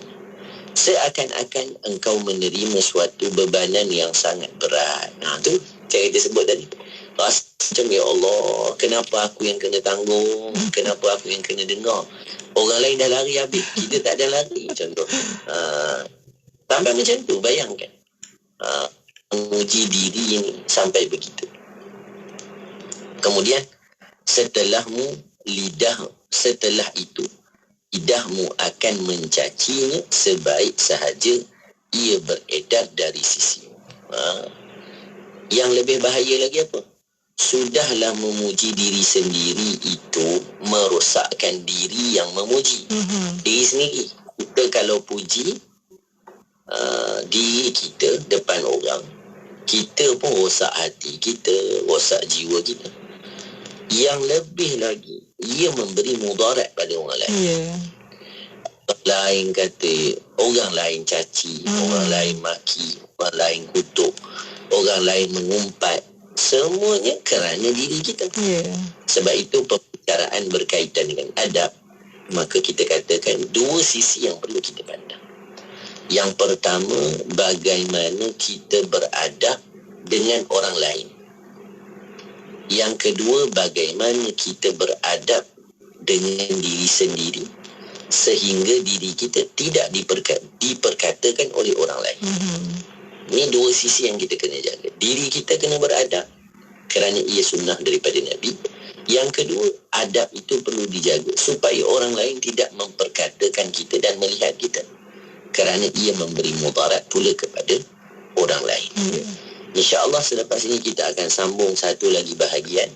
Seakan-akan engkau menerima suatu bebanan yang sangat berat. Tu cara kita sebut tadi. Rasa macam, ya Allah, kenapa aku yang kena tanggung? Kenapa aku yang kena dengar? Orang lain dah lari habis, kita tak ada lari. Contoh. Sampai macam tu, bayangkan. Menguji diri ini sampai begitu. Kemudian, setelah itu, lidahmu akan mencacinya sebaik sahaja ia beredar dari sisimu. Yang lebih bahaya lagi apa? Sudahlah memuji diri sendiri itu merosakkan diri yang memuji. Diri sendiri. Kita kalau puji diri kita depan orang, kita pun rosak hati kita, rosak jiwa kita. Yang lebih lagi, ia memberi mudarat pada orang lain. Orang lain kata, orang lain caci, orang lain maki, orang lain kutuk, orang lain mengumpat. Semuanya kerana diri kita. Sebab itu pembicaraan berkaitan dengan adab, maka kita katakan dua sisi yang perlu kita pandang. Yang pertama, bagaimana kita beradab dengan orang lain. Yang kedua, bagaimana kita beradab dengan diri sendiri sehingga diri kita tidak diperkatakan oleh orang lain. Ini dua sisi yang kita kena jaga. Diri kita kena beradab kerana ia sunnah daripada Nabi. Yang kedua, adab itu perlu dijaga supaya orang lain tidak memperkatakan kita dan melihat kita kerana ia memberi mudarat pula kepada orang lain. InsyaAllah selepas ini kita akan sambung satu lagi bahagian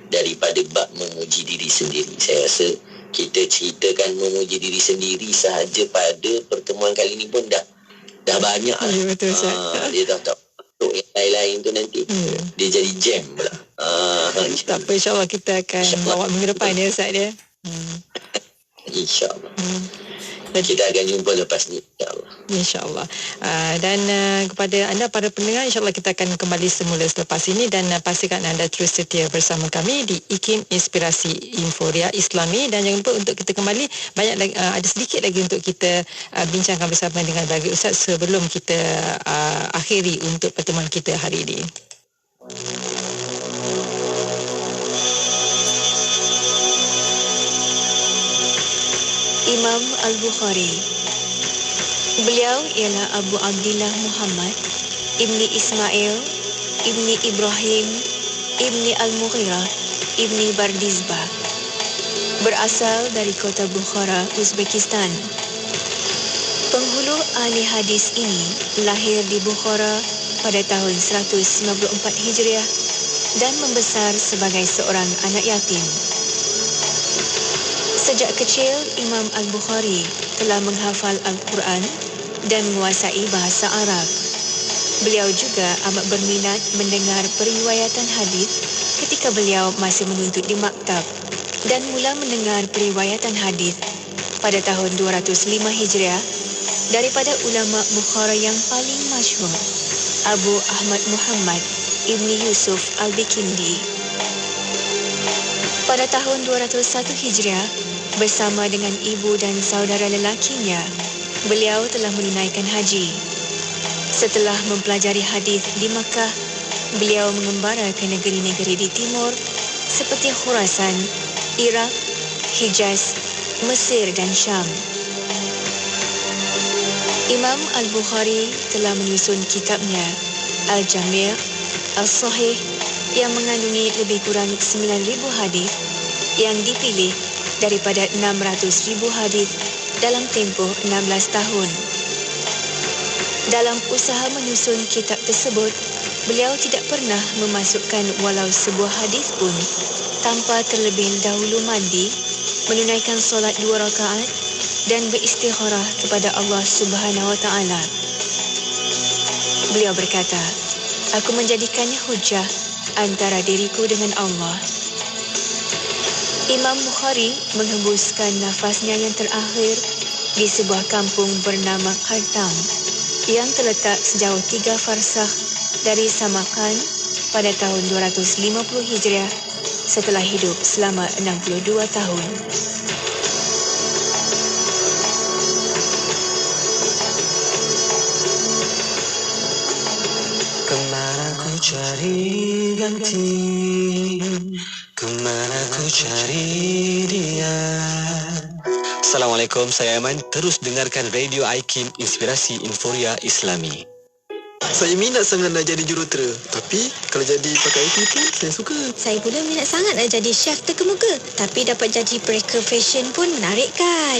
daripada bab memuji diri sendiri. Saya rasa kita ceritakan memuji diri sendiri sahaja pada pertemuan kali ini pun dah banyak lah. Betul, dia dah tak untuk yang lain-lain tu nanti dia jadi jam pula. Tak apa, insyaAllah kita akan bawa minggu depan ya Ustaz dia. InsyaAllah. Kita akan jumpa lepas ni, insyaAllah. InsyaAllah. Dan kepada anda para pendengar, insyaAllah kita akan kembali semula selepas ini, dan pastikan anda terus setia bersama kami di IKIM Inspirasi Inforia Islami. Dan jangan lupa untuk kita kembali, banyak lagi, ada sedikit lagi untuk kita bincangkan bersama dengan bagi Ustaz sebelum kita akhiri untuk pertemuan kita hari ini. Imam Al-Bukhari. Beliau ialah Abu Abdillah Muhammad Ibni Ismail Ibni Ibrahim Ibni Al-Mughirah Ibni Bardizbah. Berasal dari kota Bukhara, Uzbekistan. Penghulu ahli hadis ini lahir di Bukhara pada tahun 194 Hijriah dan membesar sebagai seorang anak yatim. Sejak kecil, Imam Al-Bukhari telah menghafal Al-Quran dan menguasai bahasa Arab. Beliau juga amat berminat mendengar periwayatan hadis ketika beliau masih menuntut di maktab dan mula mendengar periwayatan hadis pada tahun 205 Hijriah daripada ulama Bukhara yang paling masyhur, Abu Ahmad Muhammad Ibni Yusuf Al-Bikindi. Pada tahun 201 Hijriah, bersama dengan ibu dan saudara lelakinya, beliau telah menunaikan haji. Setelah mempelajari hadis di Makkah, beliau mengembara ke negeri-negeri di timur seperti Khurasan, Iraq, Hijaz, Mesir dan Syam. Imam Al-Bukhari telah menyusun kitabnya Al-Jami' Al-Sahih yang mengandungi lebih kurang 9,000 hadis yang dipilih daripada 600,000 hadis dalam tempoh 16 tahun. Dalam usaha menyusun kitab tersebut, beliau tidak pernah memasukkan walau sebuah hadis pun tanpa terlebih dahulu mandi, menunaikan solat 2 rakaat dan beristikharah kepada Allah Subhanahu Wa Taala. Beliau berkata, "Aku menjadikannya hujjah antara diriku dengan Allah." Imam Bukhari menghembuskan nafasnya yang terakhir di sebuah kampung bernama Khartam yang terletak sejauh 3 farsakh dari Samarkand pada tahun 250 Hijriah setelah hidup selama 62 tahun. Kemana ku cari ganti, kemana ku cari dia. Assalamualaikum, saya Aiman. Terus dengarkan Radio IKIM, Inspirasi Inforia Islami. Saya minat sangat nak jadi jurutera. Tapi kalau jadi pakai IT pun saya suka. Saya pula minat sangat nak jadi chef terkemuka. Tapi dapat jadi breaker fashion pun menarik kan?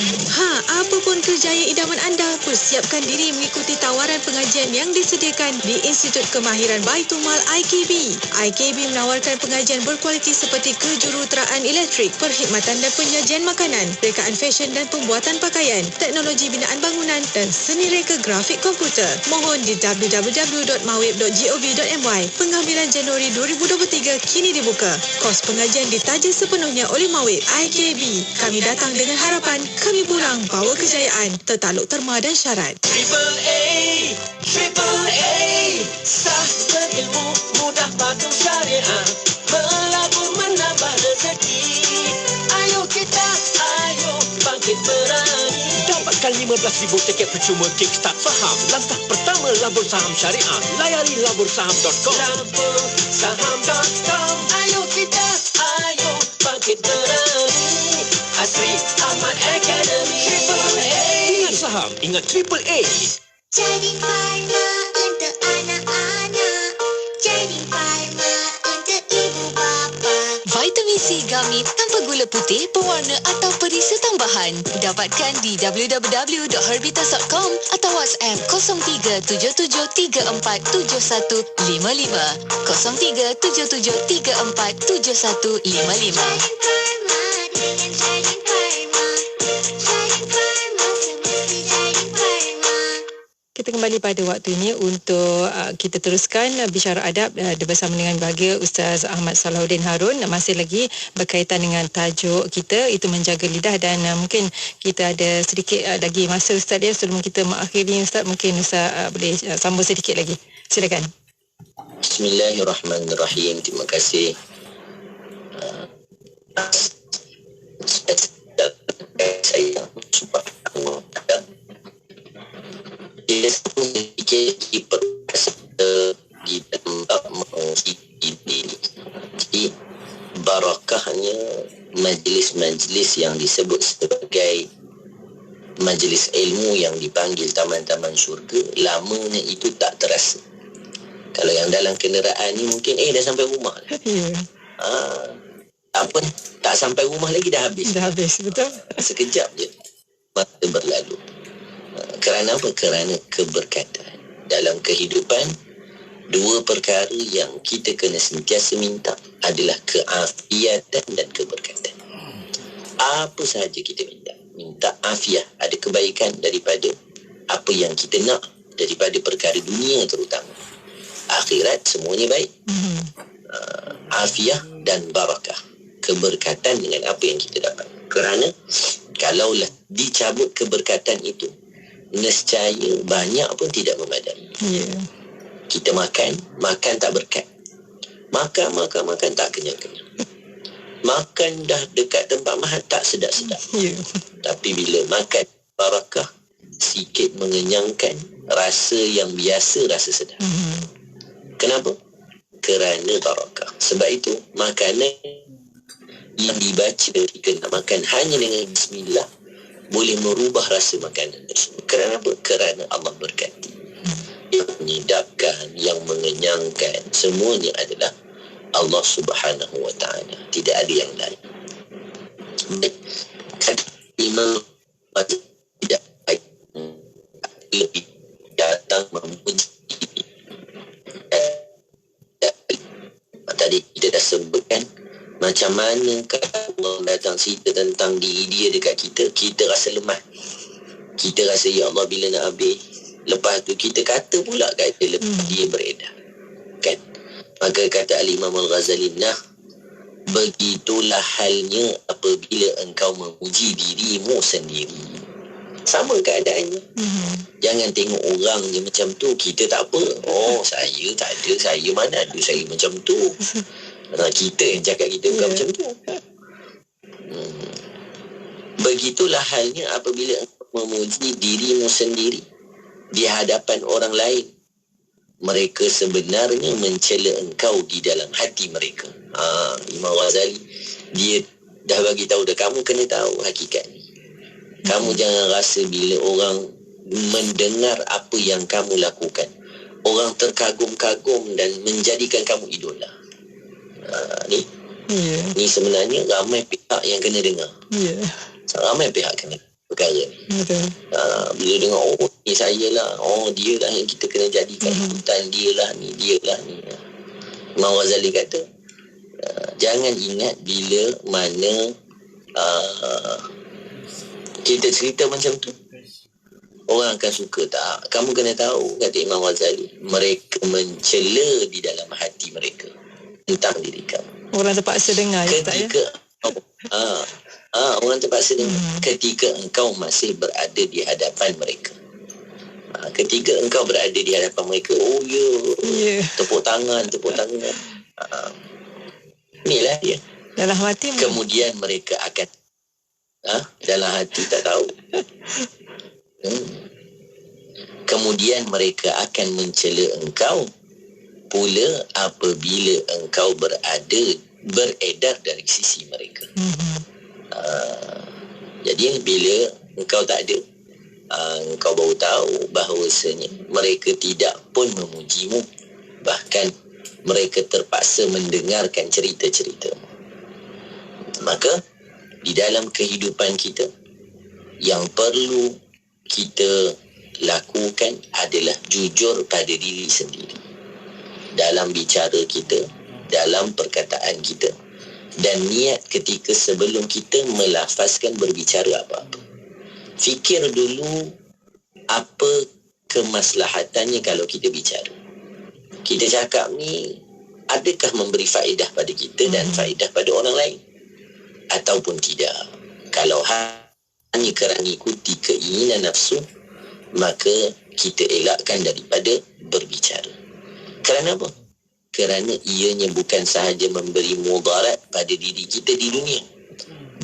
Apa pun kerjaya idaman anda, persiapkan diri mengikuti tawaran pengajian yang disediakan di Institut Kemahiran Baitul Mal IKB. IKB menawarkan pengajian berkualiti seperti kejuruteraan elektrik, perkhidmatan dan penyajian makanan, rekaan fashion dan pembuatan pakaian, teknologi binaan bangunan dan seni reka grafik komputer. Mohon di www.mawib.gov.my. Pengambilan Januari 2023 kini dibuka. Kos pengajian ditaja sepenuhnya oleh Mawib. IKB, kami datang dengan harapan, kami pulang bawa kejayaan. Tertakluk terma dan syarat. Triple A, sah berilmu, mudah patuh syariah, melabur menambah rezeki. Ayo kita, ayo bangkit berani. Dapatkan 15,000 tiket percuma Kickstart Saham. Langkah pertama labur saham syariah. Layari labursaham.com. Labursaham.com. Ayo kita, ayo bangkit berani. Asri Ahmad Academy. Triple A. Ingat saham, ingat Triple A. Jadi farma untuk anak-anak. Jadi farma untuk ibu bapa. Vitamin C Gummy tanpa gula putih, pewarna atau perisa tambahan. Dapatkan di www.herbitas.com atau WhatsApp 0377347155. 0377347155. Kita kembali pada waktu ini untuk kita teruskan bicara adab bersama dengan bahagia Ustaz Ahmad Salahuddin Harun. Masih lagi berkaitan dengan tajuk kita, itu menjaga lidah, dan mungkin kita ada sedikit lagi masa Ustaz ya, sebelum kita mengakhiri Ustaz. Mungkin Ustaz boleh sambung sedikit lagi. Silakan. Bismillahirrahmanirrahim. Terima kasih. Saya subhanahu wa ta'ala. Dia memiliki perkasa di tempat menguji ini. Jadi barakahnya majlis-majlis yang disebut sebagai majlis ilmu yang dipanggil taman-taman syurga, lamanya itu tak terasa. Kalau yang dalam kenderaan ni mungkin dah sampai rumah. Apa tak sampai rumah lagi dah habis. Dah habis, betul. Sekejap je masa berlalu. Kerana apa? Kerana keberkatan. Dalam kehidupan, dua perkara yang kita kena sentiasa minta adalah keafiatan dan keberkatan. Apa sahaja kita minta afiah, ada kebaikan daripada apa yang kita nak, daripada perkara dunia terutama. Akhirat semuanya baik. Afiah dan barakah, keberkatan dengan apa yang kita dapat. Kerana kalaulah dicabut keberkatan itu, nescaya banyak pun tidak memadai. Kita makan tak berkat. Makan tak kenyang-kenyang. Makan dah dekat tempat makan tak sedap-sedap. Tapi bila makan barakah, sikit mengenyangkan, rasa yang biasa rasa sedap. Kenapa? Kerana barakah. Sebab itu makanan yang dibaca ketika nak makan hanya dengan bismillah boleh merubah rasa makanan tersebut. Kerana apa? Kerana Allah berkati. Yang menyedapkan, yang mengenyangkan, semuanya adalah Allah Subhanahu wa ta'ala. Tidak ada yang lain. Kata Imam tidak baik lebih datang memuji. Tadi kita dah sebutkan macam mana kalau Allah datang cerita tentang diri dia dekat kita, kita rasa lemah. Kita rasa, ya Allah bila nak habis. Lepas tu kita kata pula kat dia lepas dia beredar. Kan? Maka kata Al-Imam Al-Ghazali, begitulah halnya apabila engkau memuji dirimu sendiri. Sama keadaannya. Jangan tengok orang je macam tu, kita tak apa. Oh, saya tak ada, saya mana ada saya macam tu. Kita yang cakap kita bukan macam tu. Begitulah halnya apabila engkau memuji dirimu sendiri di hadapan orang lain. Mereka sebenarnya mencela engkau di dalam hati mereka. Imam Ghazali dia dah bagi tahu dah, kamu kena tahu hakikat ni. Kamu jangan rasa bila orang mendengar apa yang kamu lakukan, orang terkagum-kagum dan menjadikan kamu idola. Ni sebenarnya ramai pihak yang kena dengar. Ramai pihak kena perkara ni. Bila dengar, oh ni saya lah, oh dia lah yang kita kena jadikan ikutan, dia lah ni. Imam Ghazali kata, jangan ingat bila mana kita cerita macam tu orang akan suka. Tak, kamu kena tahu, kata Imam Ghazali, mereka mencela di dalam hati mereka tentang diri kamu. Orang terpaksa dengar ketika orang terpaksa dengar ketika engkau masih berada di hadapan mereka. Ketika engkau berada di hadapan mereka, tepuk tangan. Inilah dia. Dalam hati kemudian mereka akan dalam hati tak tahu. Kemudian mereka akan mencela engkau pula apabila engkau beredar dari sisi mereka. Jadi bila engkau tak ada, engkau baru tahu bahawasanya mereka tidak pun memujimu, bahkan mereka terpaksa mendengarkan cerita-cerita. Maka di dalam kehidupan kita, yang perlu kita lakukan adalah jujur pada diri sendiri. Dalam bicara kita, dalam perkataan kita, dan niat ketika sebelum kita melafazkan berbicara apa-apa. Fikir dulu apa kemaslahatannya kalau kita bicara. Kita cakap ni adakah memberi faedah pada kita dan faedah pada orang lain ataupun tidak. Kalau hanya kerana ikuti keinginan nafsu, maka kita elakkan daripada berbicara. Kerana apa? Kerana ianya bukan sahaja memberi mudarat pada diri kita di dunia,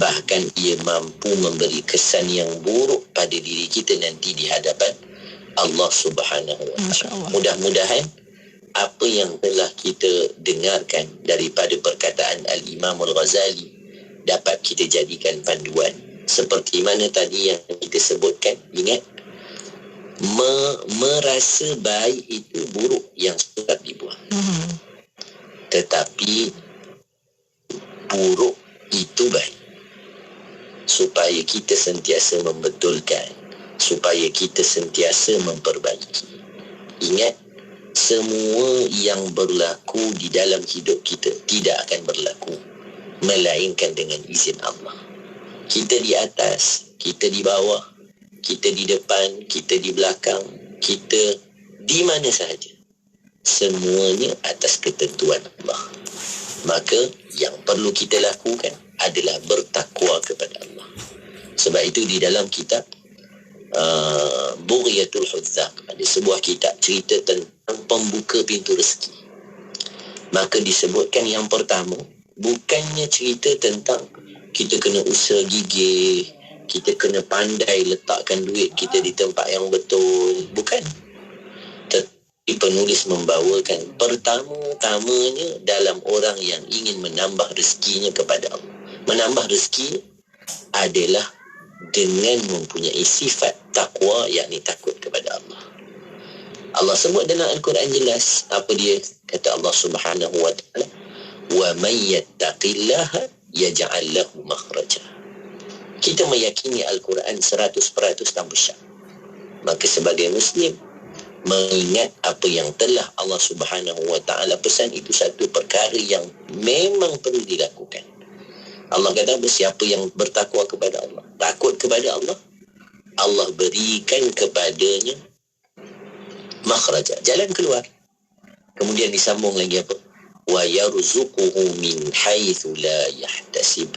bahkan ia mampu memberi kesan yang buruk pada diri kita nanti di hadapan Allah Subhanahu wa Ta'ala. Mudah-mudahan apa yang telah kita dengarkan daripada perkataan Al-Imam Al-Ghazali dapat kita jadikan panduan. Seperti mana tadi yang kita sebutkan, ingat, merasa baik itu buruk yang sudah dibuang. Tetapi buruk itu baik, supaya kita sentiasa membetulkan, supaya kita sentiasa memperbaiki. Ingat, semua yang berlaku di dalam hidup kita tidak akan berlaku melainkan dengan izin Allah. Kita di atas, kita di bawah, kita di depan, kita di belakang, kita di mana sahaja, semuanya atas ketentuan Allah. Maka yang perlu kita lakukan adalah bertakwa kepada Allah. Sebab itu di dalam kitab Bughyatul Huzzaq, ada sebuah kitab cerita tentang pembuka pintu rezeki. Maka disebutkan yang pertama, bukannya cerita tentang kita kena usaha gigih, kita kena pandai letakkan duit kita di tempat yang betul. Bukan. Tetapi penulis membawakan pertama-tamanya dalam orang yang ingin menambah rezekinya kepada Allah. Menambah rezeki adalah dengan mempunyai sifat takwa, yakni takut kepada Allah. Allah sebut dalam Al-Quran jelas apa dia kata. Allah Subhanahu wa Ta'ala, wa man yattaqillaha yaj'al lahu makhraja. Kita meyakini Al-Quran 100% tanpa syak. Maka sebagai Muslim, mengingat apa yang telah Allah Subhanahu wa Ta'ala pesan itu satu perkara yang memang perlu dilakukan. Allah kata, siapa yang bertakwa kepada Allah, takut kepada Allah, Allah berikan kepadanya makhraja, jalan keluar. Kemudian disambung lagi apa? Wa yarzuquhu min haitsu la yahtasib.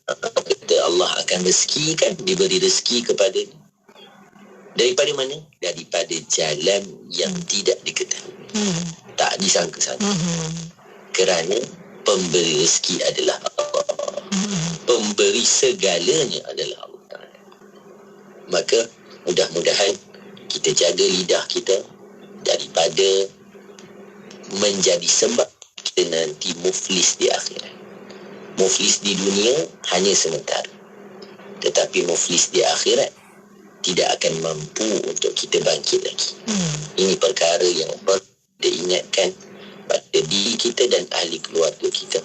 Kata Allah akan rezekikan, diberi rezeki kepadanya. Daripada mana? Daripada jalan yang tidak diketahui. Tak disangka-sangka. Kerana pemberi rezeki adalah Allah. Pemberi segalanya adalah Allah Ta'ala. Maka mudah-mudahan kita jaga lidah kita daripada menjadi sebab kita nanti muflis di akhirat. Muflis di dunia hanya sementara, tetapi muflis di akhirat tidak akan mampu untuk kita bangkit lagi. Ini perkara yang perlu kita ingatkan pada diri kita dan ahli keluarga kita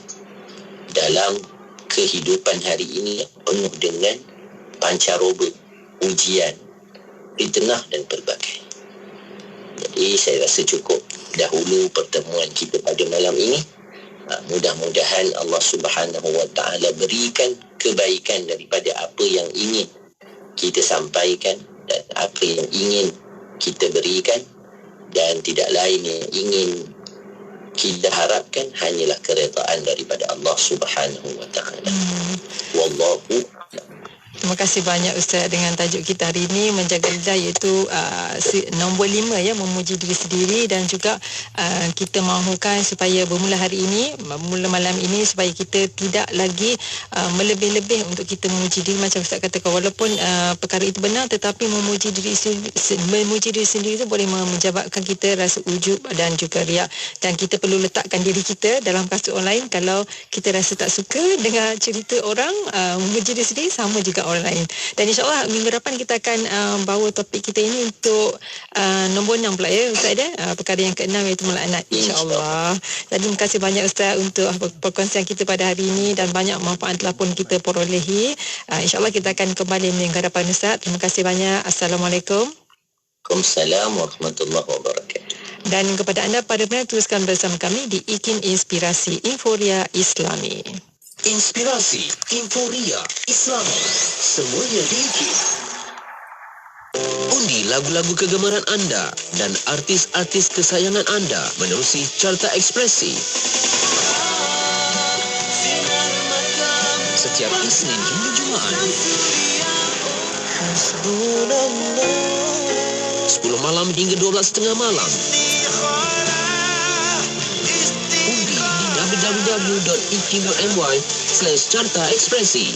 dalam kehidupan hari ini yang penuh dengan pancaroba, ujian, fitnah dan pelbagai. Jadi saya rasa cukup dahulu pertemuan kita pada malam ini. Mudah-mudahan Allah Subhanahu Wa Taala berikan kebaikan daripada apa yang ingin kita sampaikan dan apa yang ingin kita berikan, dan tidak lain yang ingin kita harapkan hanyalah keredaan daripada Allah Subhanahu Wa Taala. Wallahu. Terima kasih banyak Ustaz dengan tajuk kita hari ini, menjaga lidah, iaitu nombor 5 ya, memuji diri sendiri, dan juga kita mahukan supaya bermula hari ini, bermula malam ini, supaya kita tidak lagi melebih-lebih untuk kita memuji diri. Macam Ustaz katakan, walaupun perkara itu benar, tetapi memuji diri sendiri itu boleh menjabakkan kita rasa ujub dan juga riak, dan kita perlu letakkan diri kita dalam kasut orang lain. Kalau kita rasa tak suka dengan cerita orang, memuji diri sendiri sama juga orang lain. Dan insyaAllah minggu depan kita akan bawa topik kita ini untuk nombor 6 pula ya Ustaz ya, perkara yang ke-6 iaitu melaknat, insyaAllah. Jadi terima kasih banyak Ustaz untuk perkongsian kita pada hari ini, dan banyak manfaat telah pun kita perolehi. InsyaAllah kita akan kembali minggu depan Ustaz. Terima kasih banyak. Assalamualaikum. Waalaikumsalam warahmatullahi wabarakatuh. Dan kepada anda para pendengar, teruskan bersama kami di IKIM Inspirasi Inforia Islami. Inspirasi Inforia Islami, semuanya di IKIM. Undi lagu-lagu kegemaran anda dan artis-artis kesayangan anda menerusi Carta Ekspresi. Setiap Isnin hingga Jumaat 10 malam hingga 12:30 malam. Undi di www.ikim.my/Carta Ekspresi.